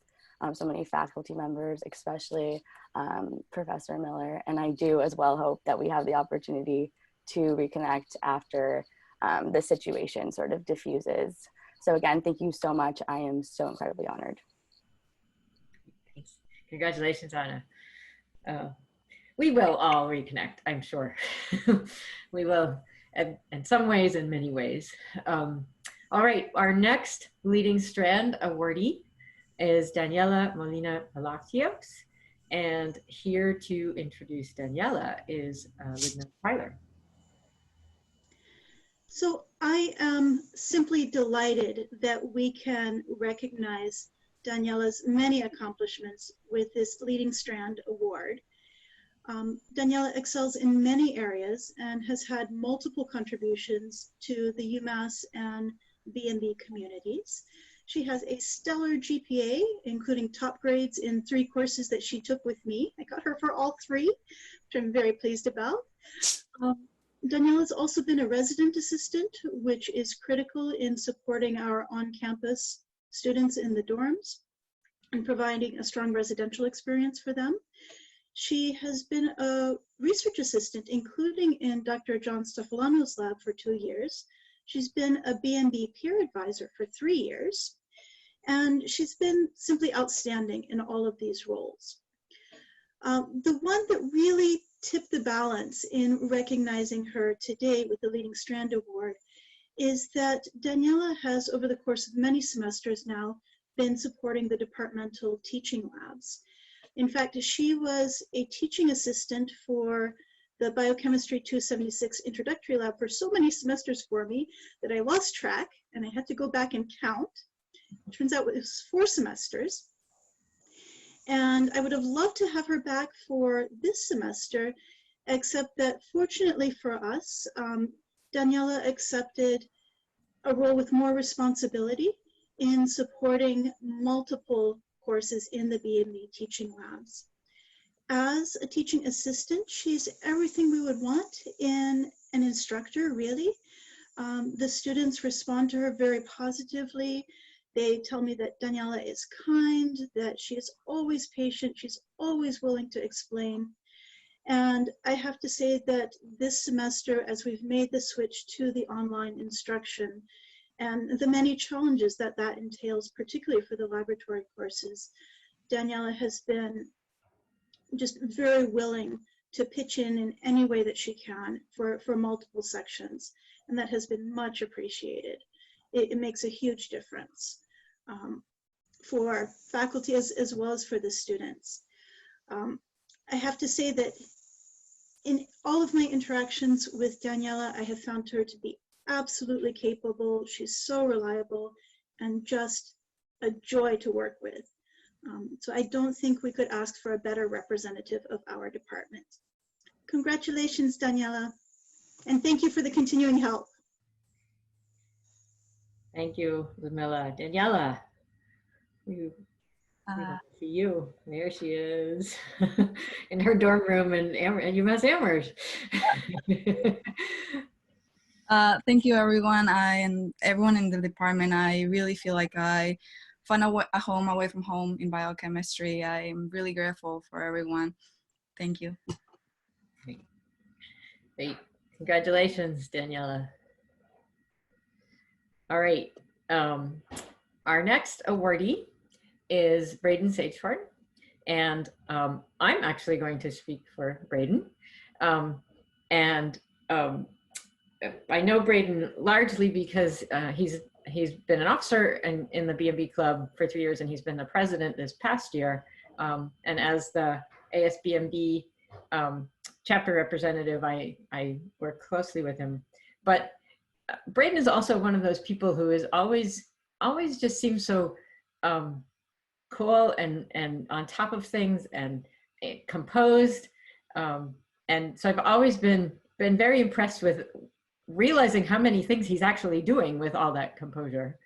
so many faculty members, especially Professor Miller. And I do as well hope that we have the opportunity to reconnect after the situation sort of diffuses. So again, thank you so much. I am so incredibly honored. Thanks. Congratulations, Anna. We will all reconnect, I'm sure. We will, in some ways, in many ways. All right, our next Leading Strand awardee is Daniela Molina Palacios. And here to introduce Daniela is Lieutenant Tyler. So I am simply delighted that we can recognize Daniela's many accomplishments with this Leading Strand Award. Daniela excels in many areas and has had multiple contributions to the UMass and BMB communities. She has a stellar GPA, including top grades in 3 courses that she took with me. I got her for all 3, which I'm very pleased about. Daniela has also been a resident assistant, which is critical in supporting our on-campus students in the dorms and providing a strong residential experience for them. She has been a research assistant, including in Dr. John Stefano's lab for 2 years. She's been a BMB peer advisor for 3 years, and she's been simply outstanding in all of these roles. The one that really tipped the balance in recognizing her today with the Leading Strand Award is that Daniela has, over the course of many semesters now, been supporting the departmental teaching labs. In fact, she was a teaching assistant for the Biochemistry 276 introductory lab for so many semesters for me that I lost track and I had to go back and count. It turns out it was 4 semesters. And I would have loved to have her back for this semester, except that fortunately for us, Daniela accepted a role with more responsibility in supporting multiple courses in the BMB teaching labs. As a teaching assistant, she's everything we would want in an instructor, really. The students respond to her very positively. They tell me that Daniela is kind, that she is always patient, she's always willing to explain. And I have to say that this semester, as we've made the switch to the online instruction and the many challenges that that entails, particularly for the laboratory courses, Daniela has been just very willing to pitch in any way that she can for multiple sections. And that has been much appreciated. It makes a huge difference for faculty as well as for the students. I have to say that in all of my interactions with Daniela, I have found her to be absolutely capable. She's so reliable and just a joy to work with. So I don't think we could ask for a better representative of our department. Congratulations, Daniela, and thank you for the continuing help. Thank you, Ludmila. Daniela, we don't see you. There she is in her dorm room in UMass Amherst. Thank you, everyone. And everyone in the department. I really feel like I found a home away from home in biochemistry. I'm really grateful for everyone. Thank you. Great. Congratulations, Daniela. All right. Our next awardee is Braeden Sagehorn. And I'm actually going to speak for Braeden. I know Braeden largely because he's been an officer in the BMB Club for 3 years, and he's been the president this past year. And as the ASBMB chapter representative, I work closely with him. But Braeden is also one of those people who is always just seems so cool and on top of things and composed. And so I've always been very impressed with realizing how many things he's actually doing with all that composure.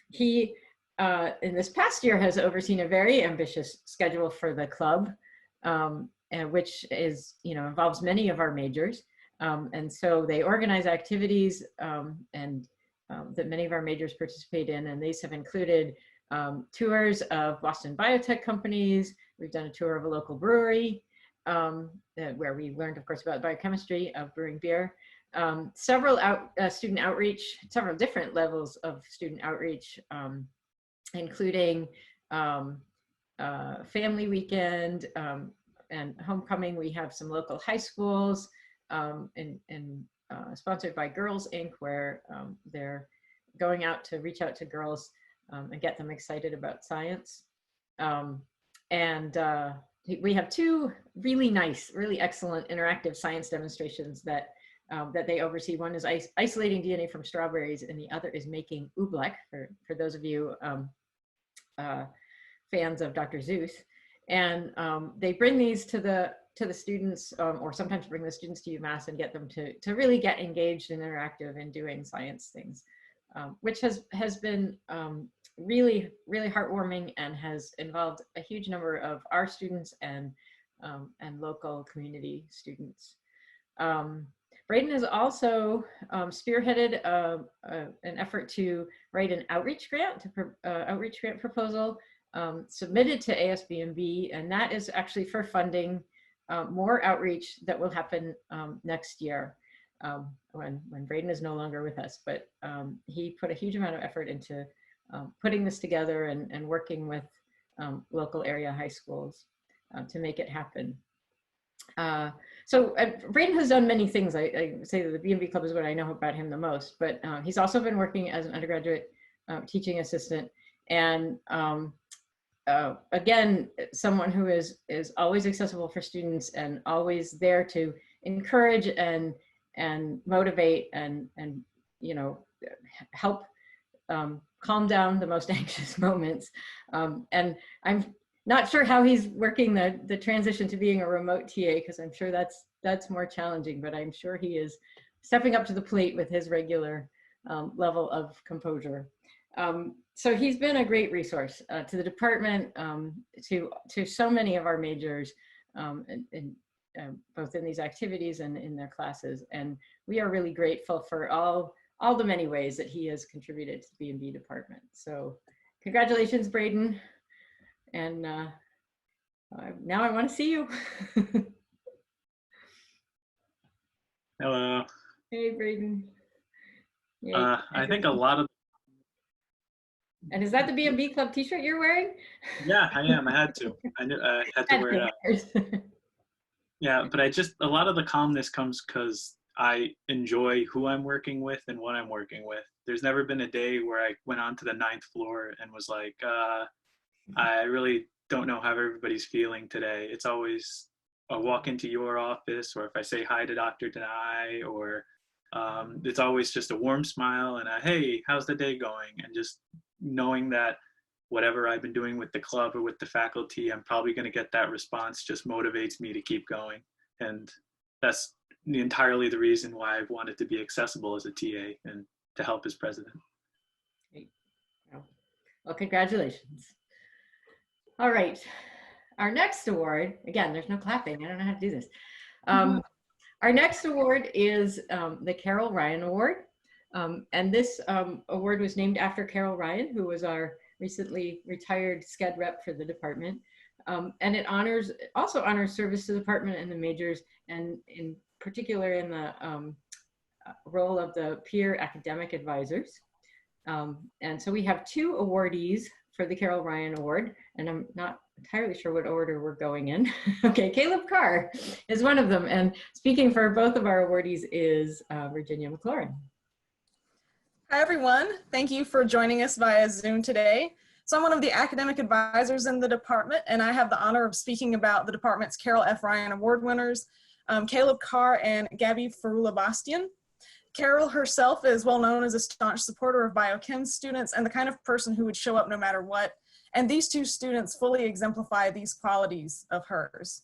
He, in this past year, has overseen a very ambitious schedule for the club, which is, involves many of our majors. And so they organize activities that many of our majors participate in, and these have included tours of Boston biotech companies. We've done a tour of a local brewery, where we learned, of course, about biochemistry of brewing beer. Several student outreach, several different levels of student outreach, including family weekend and homecoming. We have some local high schools, sponsored by Girls Inc., where they're going out to reach out to girls and get them excited about science. We have two really nice, really excellent interactive science demonstrations that they oversee. One is isolating DNA from strawberries, and the other is making oobleck, for those of you fans of Dr. Seuss. And they bring these to the students, or sometimes bring the students to UMass and get them to really get engaged and interactive in doing science things, which has been really, really heartwarming and has involved a huge number of our students and local community students. Braeden has also spearheaded an effort to write an outreach grant proposal submitted to ASBMB, and that is actually for funding more outreach that will happen next year when Braeden is no longer with us. But he put a huge amount of effort into putting this together and working with local area high schools to make it happen. So Braeden has done many things. I say that the BMB Club is what I know about him the most, but he's also been working as an undergraduate teaching assistant, and again, someone who is always accessible for students and always there to encourage and motivate and help calm down the most anxious moments. And I'm not sure how he's working the transition to being a remote TA, because I'm sure that's more challenging, but I'm sure he is stepping up to the plate with his regular level of composure. So he's been a great resource to the department, to so many of our majors, both in these activities and in their classes. And we are really grateful for all the many ways that he has contributed to the BMB department. So congratulations, Braeden. And now I want to see you. Hello. Hey, Braeden. Yeah, I think a lot of. And is that the BMB Club t-shirt you're wearing? Yeah, I am. I had to. I had to wear it out. Yeah, but a lot of the calmness comes because I enjoy who I'm working with and what I'm working with. There's never been a day where I went onto the 9th floor and was like, I really don't know how everybody's feeling today. It's always a walk into your office, or if I say hi to Dr. Denai, or it's always just a warm smile and a, hey, how's the day going? And just knowing that whatever I've been doing with the club or with the faculty, I'm probably going to get that response just motivates me to keep going. And that's entirely the reason why I've wanted to be accessible as a TA and to help as president. Great. Well, congratulations. All right. Our next award, again, there's no clapping. I don't know how to do this. Our next award is the Carol Ryan Award. And this award was named after Carol Ryan, who was our recently retired Scud rep for the department. And it also honors service to the department and the majors, and in particular in the role of the peer academic advisors. And so we have 2 awardees for the Carol Ryan Award, and I'm not entirely sure what order we're going in. Okay, Caleb Carr is one of them, and speaking for both of our awardees is Virginia McLaurin. Hi, everyone. Thank you for joining us via Zoom today. So I'm one of the academic advisors in the department, and I have the honor of speaking about the department's Carol F. Ryan Award winners, Caleb Carr and Gabrielle Farulla-Bastian. Carol herself is well known as a staunch supporter of biochem students and the kind of person who would show up no matter what. And these 2 students fully exemplify these qualities of hers.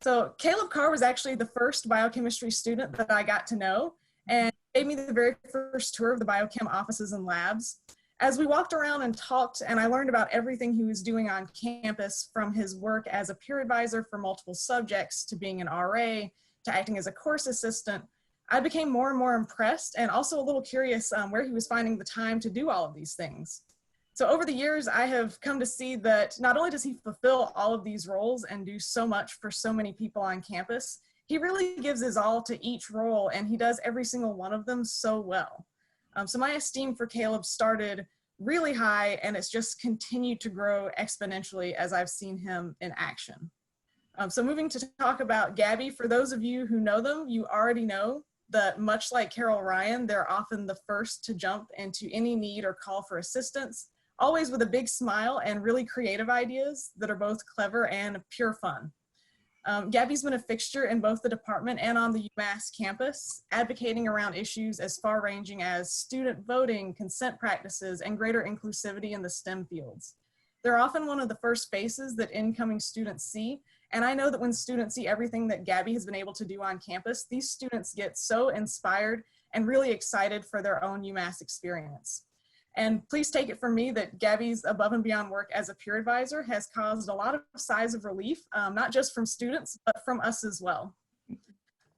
So Caleb Carr was actually the first biochemistry student that I got to know, and gave me the very first tour of the biochem offices and labs. As we walked around and talked, and I learned about everything he was doing on campus, from his work as a peer advisor for multiple subjects, to being an RA, to acting as a course assistant, I became more and more impressed, and also a little curious where he was finding the time to do all of these things. So over the years, I have come to see that not only does he fulfill all of these roles and do so much for so many people on campus, he really gives his all to each role, and he does every single one of them so well. So my esteem for Caleb started really high, and it's just continued to grow exponentially as I've seen him in action. So moving to talk about Gabby, for those of you who know them, you already know that much like Carol Ryan, they're often the first to jump into any need or call for assistance, always with a big smile and really creative ideas that are both clever and pure fun. Gabby's been a fixture in both the department and on the UMass campus, advocating around issues as far-ranging as student voting, consent practices, and greater inclusivity in the STEM fields. They're often one of the first faces that incoming students see, and I know that when students see everything that Gabby has been able to do on campus, these students get so inspired and really excited for their own UMass experience. And please take it from me that Gabby's above and beyond work as a peer advisor has caused a lot of sighs of relief, not just from students, but from us as well.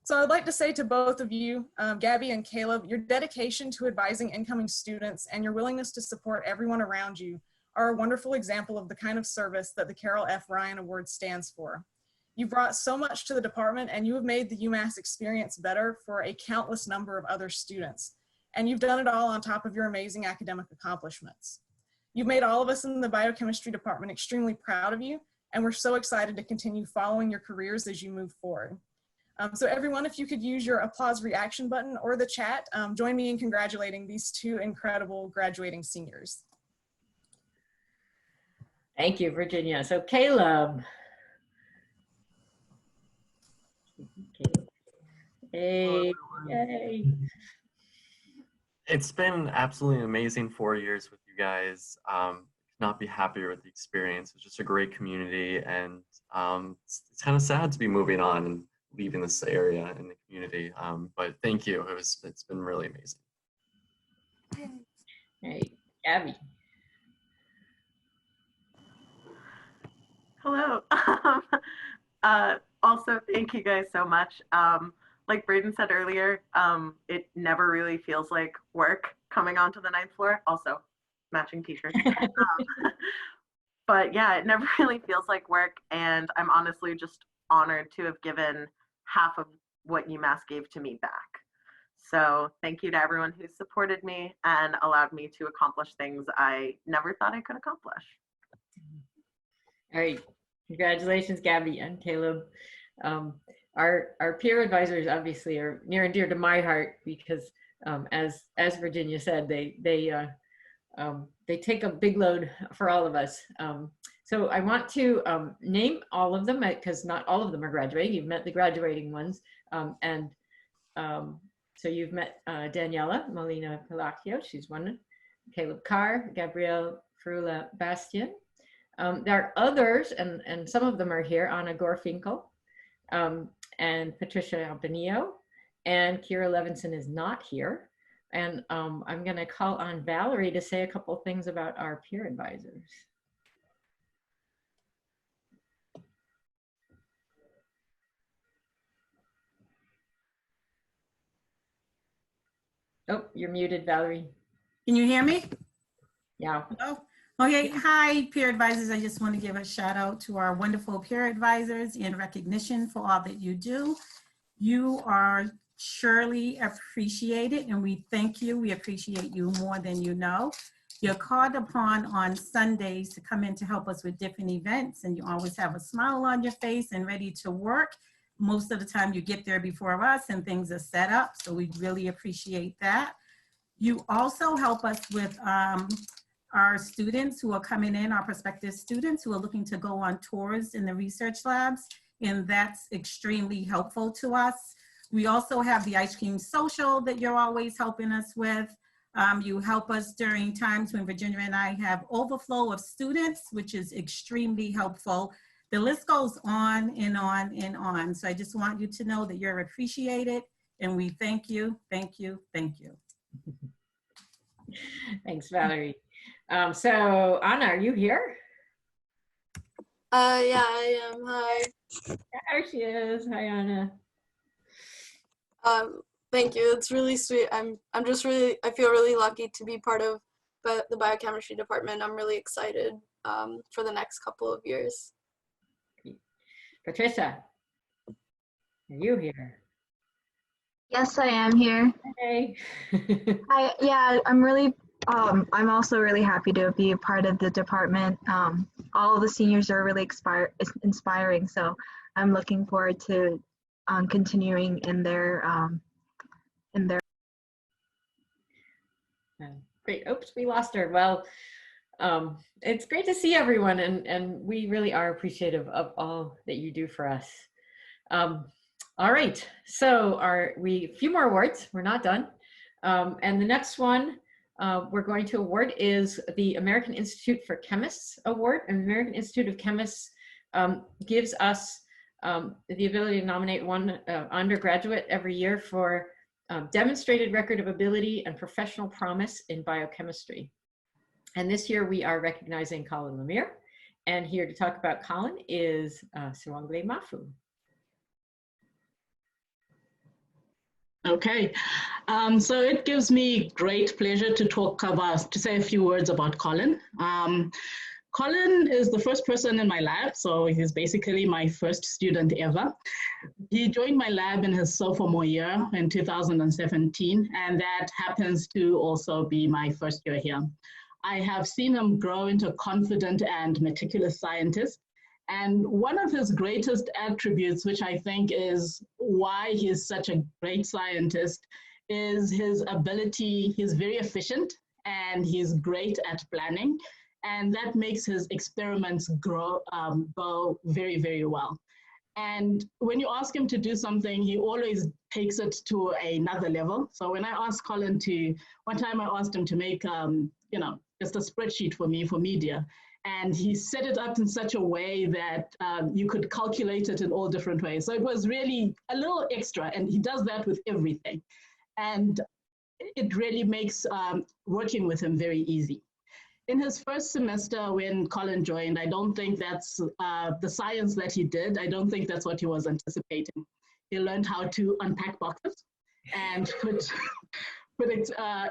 So I'd like to say to both of you, Gabby and Caleb, your dedication to advising incoming students and your willingness to support everyone around you are a wonderful example of the kind of service that the Carol F. Ryan Award stands for. You've brought so much to the department, and you have made the UMass experience better for a countless number of other students. And you've done it all on top of your amazing academic accomplishments. You've made all of us in the biochemistry department extremely proud of you, and we're so excited to continue following your careers as you move forward. So everyone, if you could use your applause reaction button or the chat, join me in congratulating these 2 incredible graduating seniors. Thank you, Virginia. So Caleb. Hey, yay. It's been absolutely amazing 4 years with you guys. Could not be happier with the experience. It's just a great community, and it's kind of sad to be moving on and leaving this area and the community. But thank you. It's been really amazing. Hey, Abby. Hello. Also, thank you guys so much. Like Braeden said earlier, it never really feels like work coming onto the 9th floor. Also, matching t-shirt. But yeah, it never really feels like work, and I'm honestly just honored to have given half of what UMass gave to me back. So thank you to everyone who supported me and allowed me to accomplish things I never thought I could accomplish. All right, congratulations, Gabby and Caleb. Our peer advisors obviously are near and dear to my heart because, as Virginia said, they take a big load for all of us. So I want to name all of them because not all of them are graduating. You've met the graduating ones, so you've met Daniela, Molina, Palacios, she's one. Caleb Carr, Gabrielle Farulla-Bastian. There are others, and some of them are here, Anna Gorfinkel, and Patricia Albanillo, and Kira Levenson is not here. And I'm gonna call on Valerie to say a couple things about our peer advisors. Oh, you're muted, Valerie. Can you hear me? Yeah. Hello? Okay, hi, peer advisors. I just want to give a shout out to our wonderful peer advisors in recognition for all that you do. You are surely appreciated and we thank you. We appreciate you more than you know. You're called upon on Sundays to come in to help us with different events and you always have a smile on your face and ready to work. Most of the time you get there before us and things are set up, so we really appreciate that. You also help us with our students who are coming in, our prospective students who are looking to go on tours in the research labs, and that's extremely helpful to us. We also have the ice cream social that you're always helping us with. You help us during times when Virginia and I have overflow of students, which is extremely helpful. The list goes on and on and on. So I just want you to know that you're appreciated and we thank you, thank you, thank you. Thanks, Valerie. So Anna, are you here? Yeah, I am. Hi. There she is. Hi, Anna. Thank you. It's really sweet. I feel really lucky to be part of the biochemistry department. I'm really excited for the next couple of years. Patricia, are you here? Yes, I am here. Hey. Yeah, I'm also really happy to be a part of the department. All of the seniors are really inspiring, so I'm looking forward to continuing in their Great. Oops, we lost her. Well, it's great to see everyone, and we really are appreciative of all that you do for us. All right, so a few more awards. We're not done. And the next one we're going to award is the American Institute for Chemists Award. And the American Institute of Chemists gives us the ability to nominate one undergraduate every year for demonstrated record of ability and professional promise in biochemistry. And this year we are recognizing Colin Lemire. And here to talk about Colin is Siwangle Mafu. Okay, so it gives me great pleasure to say a few words about Colin. Colin is the first person in my lab, so he's basically my first student ever. He joined my lab in his sophomore year in 2017, and that happens to also be my first year here. I have seen him grow into a confident and meticulous scientist. And one of his greatest attributes, which I think is why he is such a great scientist, is his ability. He's very efficient and he's great at planning. And that makes his experiments go very, very well. And when you ask him to do something, he always takes it to another level. So when I asked Colin one time I asked him to make, just a spreadsheet for me for media. And he set it up in such a way that you could calculate it in all different ways. So it was really a little extra, and he does that with everything. And it really makes working with him very easy. In his first semester when Colin joined, I don't think that's the science that he did. I don't think that's what he was anticipating. He learned how to unpack boxes and put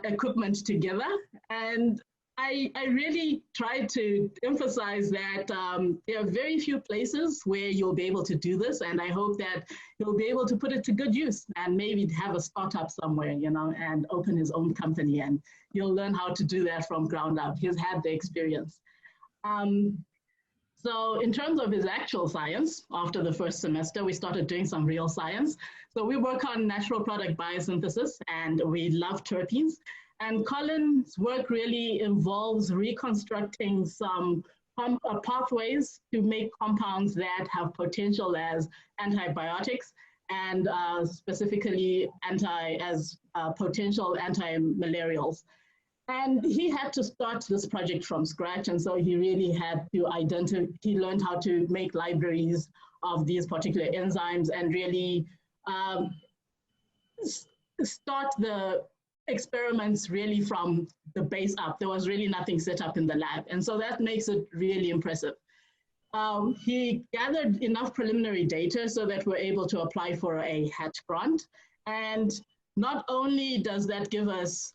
equipment together. And I really tried to emphasize that there are very few places where you'll be able to do this, and I hope that he'll be able to put it to good use and maybe have a startup somewhere, and open his own company, and you'll learn how to do that from ground up. He's had the experience. So in terms of his actual science, after the first semester, we started doing some real science. So we work on natural product biosynthesis, and we love terpenes. And Colin's work really involves reconstructing some pathways to make compounds that have potential as antibiotics and specifically potential anti-malarials. And he had to start this project from scratch. And so he really had to he learned how to make libraries of these particular enzymes and really start the experiments really from the base up. There was really nothing set up in the lab. And so that makes it really impressive. He gathered enough preliminary data so that we're able to apply for a Hatch grant. And not only does that give us,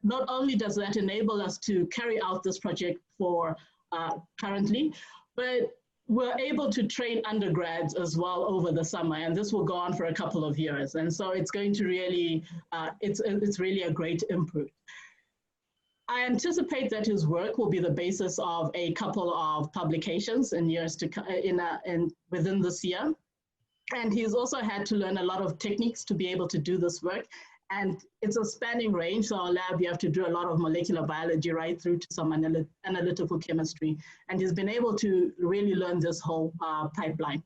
not only does that enable us to carry out this project for currently, but we're able to train undergrads as well over the summer, and this will go on for a couple of years. And so it's going to really, it's really a great input. I anticipate that his work will be the basis of a couple of publications in years to within this year. And he's also had to learn a lot of techniques to be able to do this work. And it's a spanning range. So our lab, you have to do a lot of molecular biology right through to some analytical chemistry. And he's been able to really learn this whole pipeline.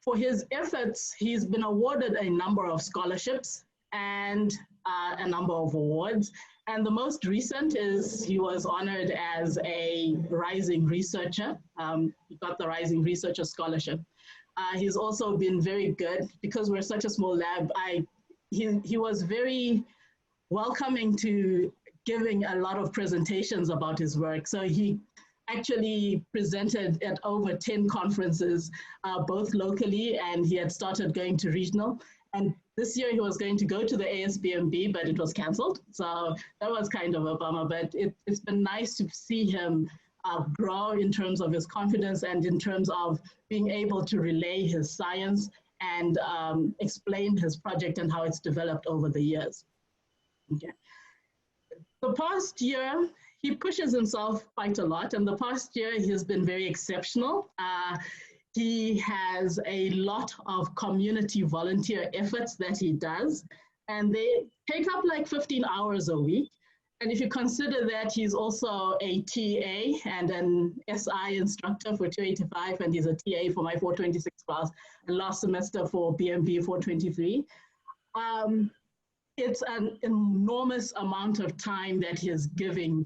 For his efforts, he's been awarded a number of scholarships and a number of awards. And the most recent is he was honored as a rising researcher. He got the Rising Researcher Scholarship. He's also been very good because we're such a small lab. He was very welcoming to giving a lot of presentations about his work. So he actually presented at over 10 conferences, both locally, and he had started going to regional. And this year he was going to go to the ASBMB, but it was canceled. So that was kind of a bummer, but it's been nice to see him grow in terms of his confidence and in terms of being able to relay his science and explain his project and how it's developed over the years. Okay. The past year, he pushes himself quite a lot, and the past year he's been very exceptional. He has a lot of community volunteer efforts that he does, and they take up like 15 hours a week. And if you consider that he's also a TA and an SI instructor for 285, and he's a TA for my 426 class, and last semester for BMB 423, it's an enormous amount of time that he is giving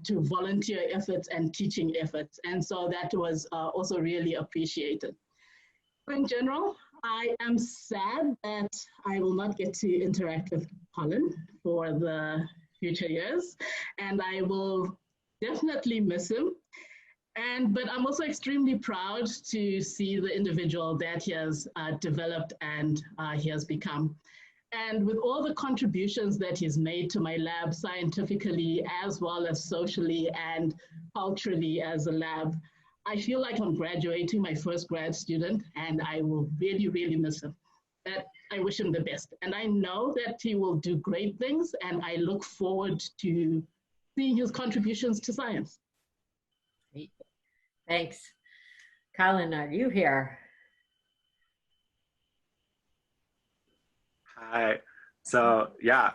to volunteer efforts and teaching efforts. And so that was also really appreciated. In general, I am sad that I will not get to interact with Colin for the future years, and I will definitely miss him. But I'm also extremely proud to see the individual that he has developed and he has become. And with all the contributions that he's made to my lab scientifically, as well as socially and culturally as a lab, I feel like I'm graduating my first grad student, and I will really, really miss him. I wish him the best. And I know that he will do great things, and I look forward to seeing his contributions to science. Great. Thanks. Colin, are you here? Hi. So yeah,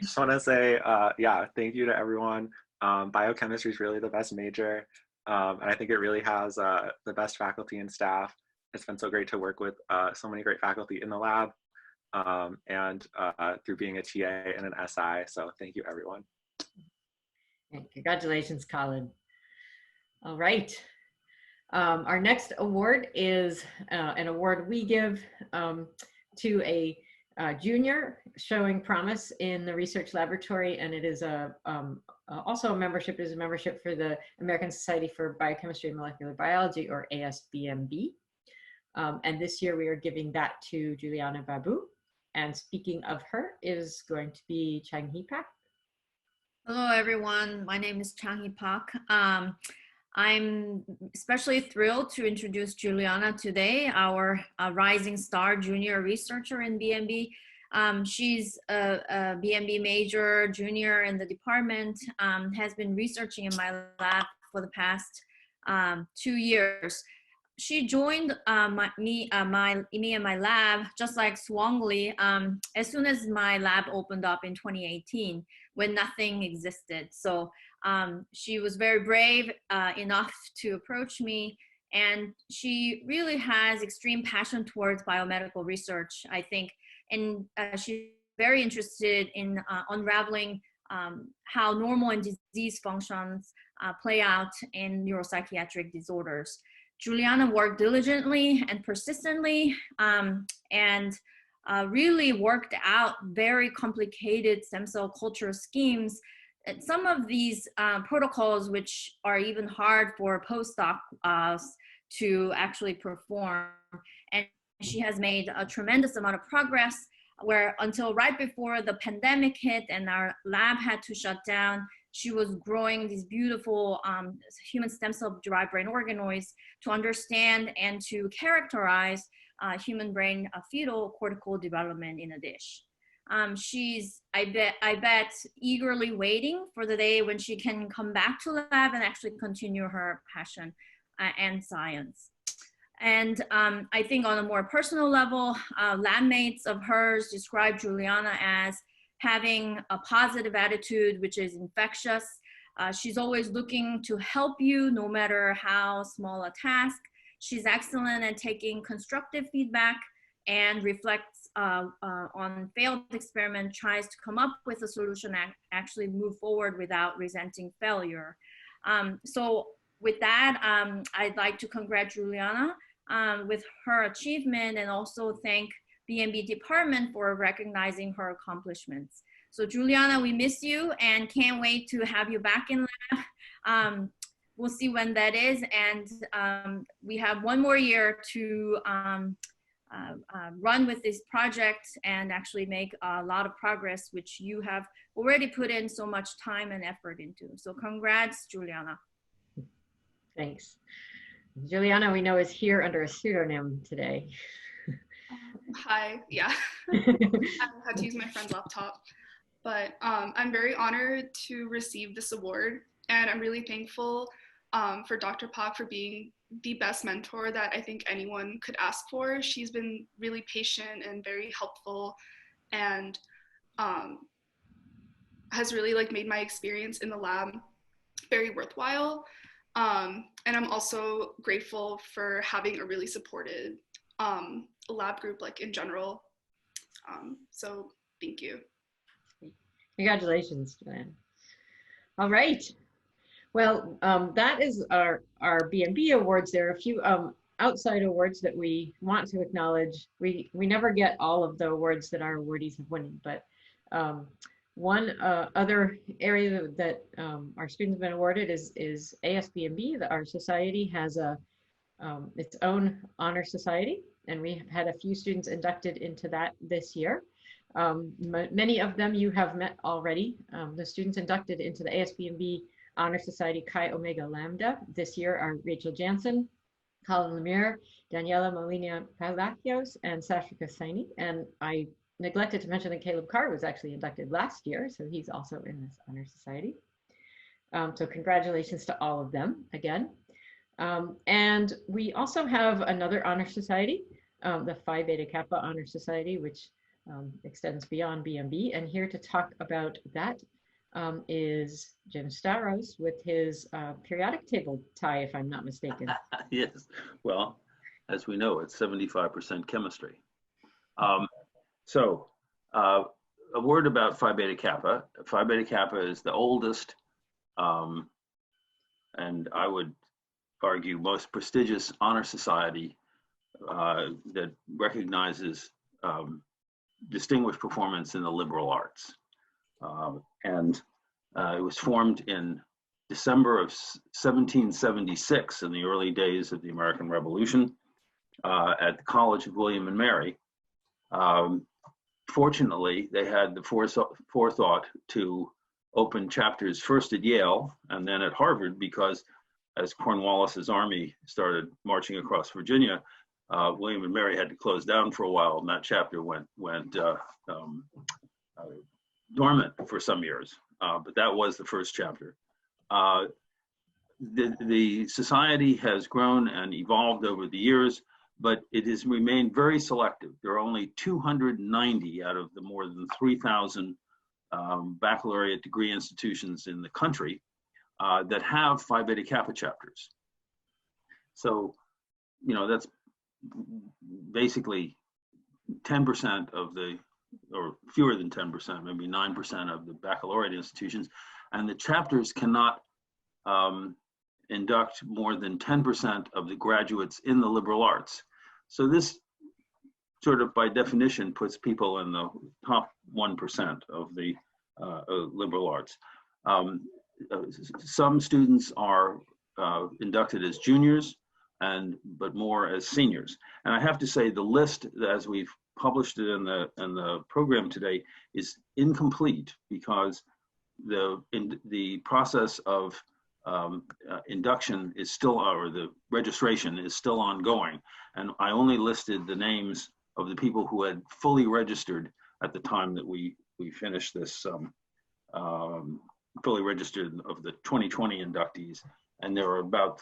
just want to say, yeah, thank you to everyone. Biochemistry is really the best major. And I think it really has the best faculty and staff. It's been so great to work with so many great faculty in the lab and through being a TA and an SI. So thank you, everyone. And congratulations, Colin. All right. Our next award is an award we give to a junior showing promise in the research laboratory, and it is also a membership. It is a membership for the American Society for Biochemistry and Molecular Biology, or ASBMB. And this year we are giving that to Juliana Babu. And speaking of her is going to be Chang-Hee Pak. Hello, everyone. My name is Chang-Hee Pak. I'm especially thrilled to introduce Juliana today, our rising star junior researcher in BMB. She's a BMB major junior in the department, has been researching in my lab for the past 2 years. She joined me and my lab just like Swangli as soon as my lab opened up in 2018 when nothing existed. So she was very brave enough to approach me, and she really has extreme passion towards biomedical research, I think, and she's very interested in unraveling how normal and disease functions play out in neuropsychiatric disorders. Juliana worked diligently and persistently and really worked out very complicated stem cell culture schemes. And some of these protocols, which are even hard for postdocs to actually perform. And she has made a tremendous amount of progress where until right before the pandemic hit and our lab had to shut down, she was growing these beautiful human stem cell derived brain organoids to understand and to characterize human brain fetal cortical development in a dish. She's, I bet, eagerly waiting for the day when she can come back to the lab and actually continue her passion and science. And I think on a more personal level, lab mates of hers describe Juliana as having a positive attitude, which is infectious. She's always looking to help you no matter how small a task. She's excellent at taking constructive feedback and reflects on failed experiment, tries to come up with a solution, actually move forward without resenting failure. So with that, I'd like to congratulate Juliana with her achievement and also thank BMB Department for recognizing her accomplishments. So Juliana, we miss you and can't wait to have you back in lab. We'll see when that is. And we have one more year to run with this project and actually make a lot of progress, which you have already put in so much time and effort into. So congrats, Juliana. Thanks. Juliana, we know, is here under a pseudonym today. Hi, yeah. I had to use my friend's laptop, but I'm very honored to receive this award, and I'm really thankful for Dr. Pak for being the best mentor that I think anyone could ask for. She's been really patient and very helpful, and has really made my experience in the lab very worthwhile. And I'm also grateful for having a really supported lab group in general. So thank you. Congratulations, Joanne. All right. Well, that is our BMB awards. There are a few outside awards that we want to acknowledge. We never get all of the awards that our awardees have won, but one other area that our students have been awarded is ASBMB. Our society has its own honor society, and we have had a few students inducted into that this year. Many of them you have met already. The students inducted into the ASBMB Honor Society Chi Omega Lambda this year are Rachel Jansen, Colin Lemire, Daniela, Molina, Palacios, and Sasha Kasaini. And I neglected to mention that Caleb Carr was actually inducted last year, so he's also in this Honor Society. So congratulations to all of them again. And we also have another Honor Society, the Phi Beta Kappa Honor Society, which extends beyond BMB. And here to talk about that is Jim Staros with his periodic table tie, if I'm not mistaken. Yes, well, as we know, it's 75% chemistry. So a word about Phi Beta Kappa. Phi Beta Kappa is the oldest, and I would argue most prestigious honor society that recognizes distinguished performance in the liberal arts. And it was formed in December of 1776 in the early days of the American Revolution at the College of William and Mary. Fortunately, they had the forethought to open chapters first at Yale and then at Harvard, because as Cornwallis's army started marching across Virginia, William and Mary had to close down for a while, and that chapter went dormant for some years. But that was the first chapter. the society has grown and evolved over the years, but it has remained very selective. There are only 290 out of the more than 3,000 baccalaureate degree institutions in the country that have Phi Beta Kappa chapters. So, you know, that's basically 10% of the, or fewer than 10%, maybe 9% of the baccalaureate institutions, and the chapters cannot induct more than 10% of the graduates in the liberal arts. So this sort of by definition puts people in the top 1% of the liberal arts. Some students are inducted as juniors, but more as seniors. And I have to say the list, as we've published it in the program today, is incomplete because the process of induction is still, or the registration is still ongoing. And I only listed the names of the people who had fully registered at the time that we finished this, fully registered of the 2020 inductees. And there are about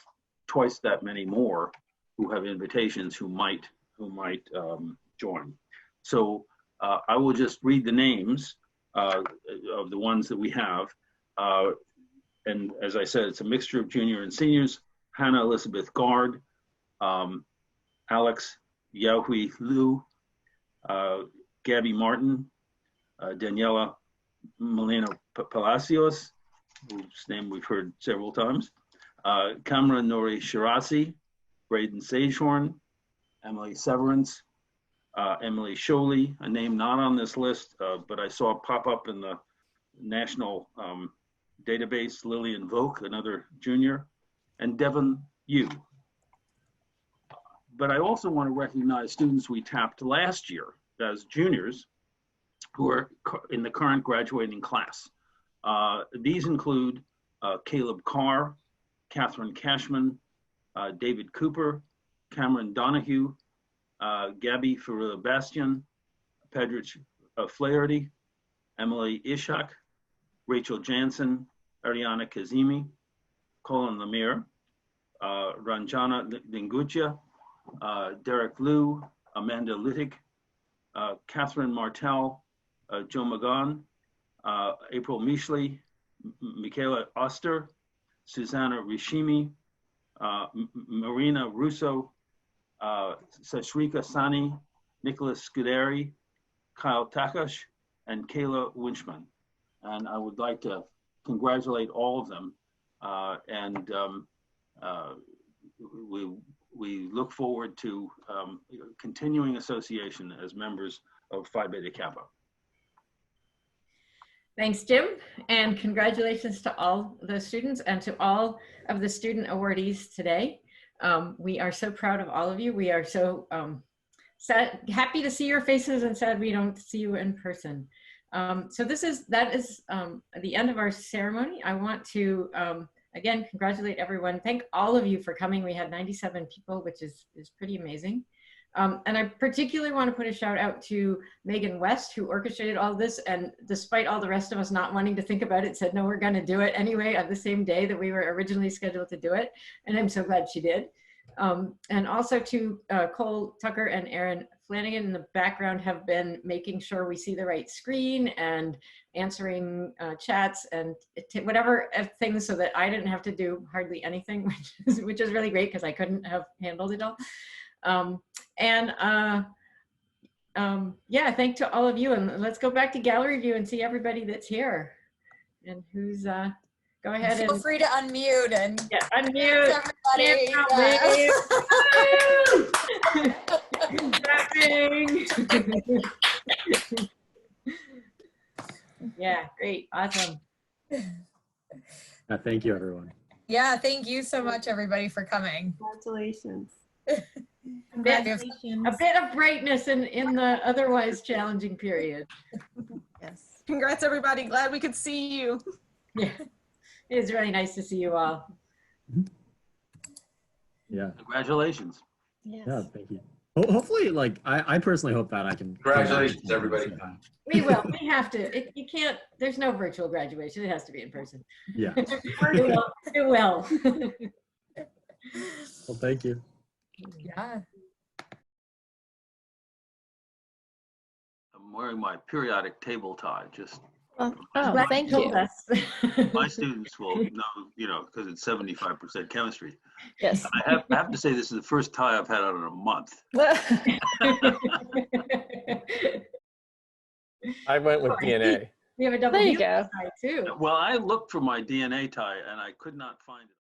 twice that many more who have invitations who might join. So I will just read the names of the ones that we have. And as I said, it's a mixture of junior and seniors. Hannah Elizabeth Gard, Alex Yahui Liu, Gabby Martin, Daniela Molina Palacios, whose name we've heard several times, Kamra Nori Shirazi, Braeden Sagehorn, Emily Severance, Emily Sholey, a name not on this list, but I saw pop up in the national database, Lillian Volk, another junior, and Devon Yu. But I also want to recognize students we tapped last year as juniors who are in the current graduating class. These include Caleb Carr, Catherine Cashman, David Cooper, Cameron Donahue, Gabby Farulla-Bastian, Pedrich Flaherty, Emily Ishak, Rachel Jansen, Ariana Kazemi, Colin Lemire, Ranjana Linguccia, Derek Liu, Amanda Littig, Catherine Martell, Joe McGaunn, April Mishley, Michaela Oster, Susanna Rishimi, Marina Russo, Sashrika Sani, Nicholas Scuderi, Kyle Takash, and Kayla Winchman. And I would like to congratulate all of them. We look forward to continuing association as members of Phi Beta Kappa. Thanks, Jim, and congratulations to all the students and to all of the student awardees today. We are so proud of all of you. We are so happy to see your faces and sad we don't see you in person. So that is the end of our ceremony. I want to again congratulate everyone. Thank all of you for coming. We had 97 people, which is pretty amazing. And I particularly want to put a shout out to Megan West, who orchestrated all this, and despite all the rest of us not wanting to think about it, said, no, we're going to do it anyway on the same day that we were originally scheduled to do it. And I'm so glad she did. And also to Cole Tucker and Aaron Flanagan in the background have been making sure we see the right screen and answering chats and whatever things so that I didn't have to do hardly anything, which is really great because I couldn't have handled it all. Yeah, thank to all of you, and let's go back to gallery view and see everybody that's here and who's go ahead and feel free to unmute and unmute everybody. Yeah, great, awesome. Thank you, everyone. Yeah, thank you so much, everybody, for coming. Congratulations. A bit of brightness in the otherwise challenging period. Yes. Congrats, everybody. Glad we could see you. Yeah, it's really nice to see you all. Yeah. Congratulations. Yes. Yeah, thank you. Hopefully, like I personally hope that I can. Congratulations, everybody. We will. We have to. You can't. There's no virtual graduation. It has to be in person. Yeah. It will. It will. Well, thank you. Yeah. I'm wearing my periodic table tie. Just Oh, my, thank you. my students will know, because it's 75% chemistry. Yes. And I have to say, this is the first tie I've had out in a month. I went with DNA. We have a double There you tie go. too. Well, I looked for my DNA tie and I could not find it.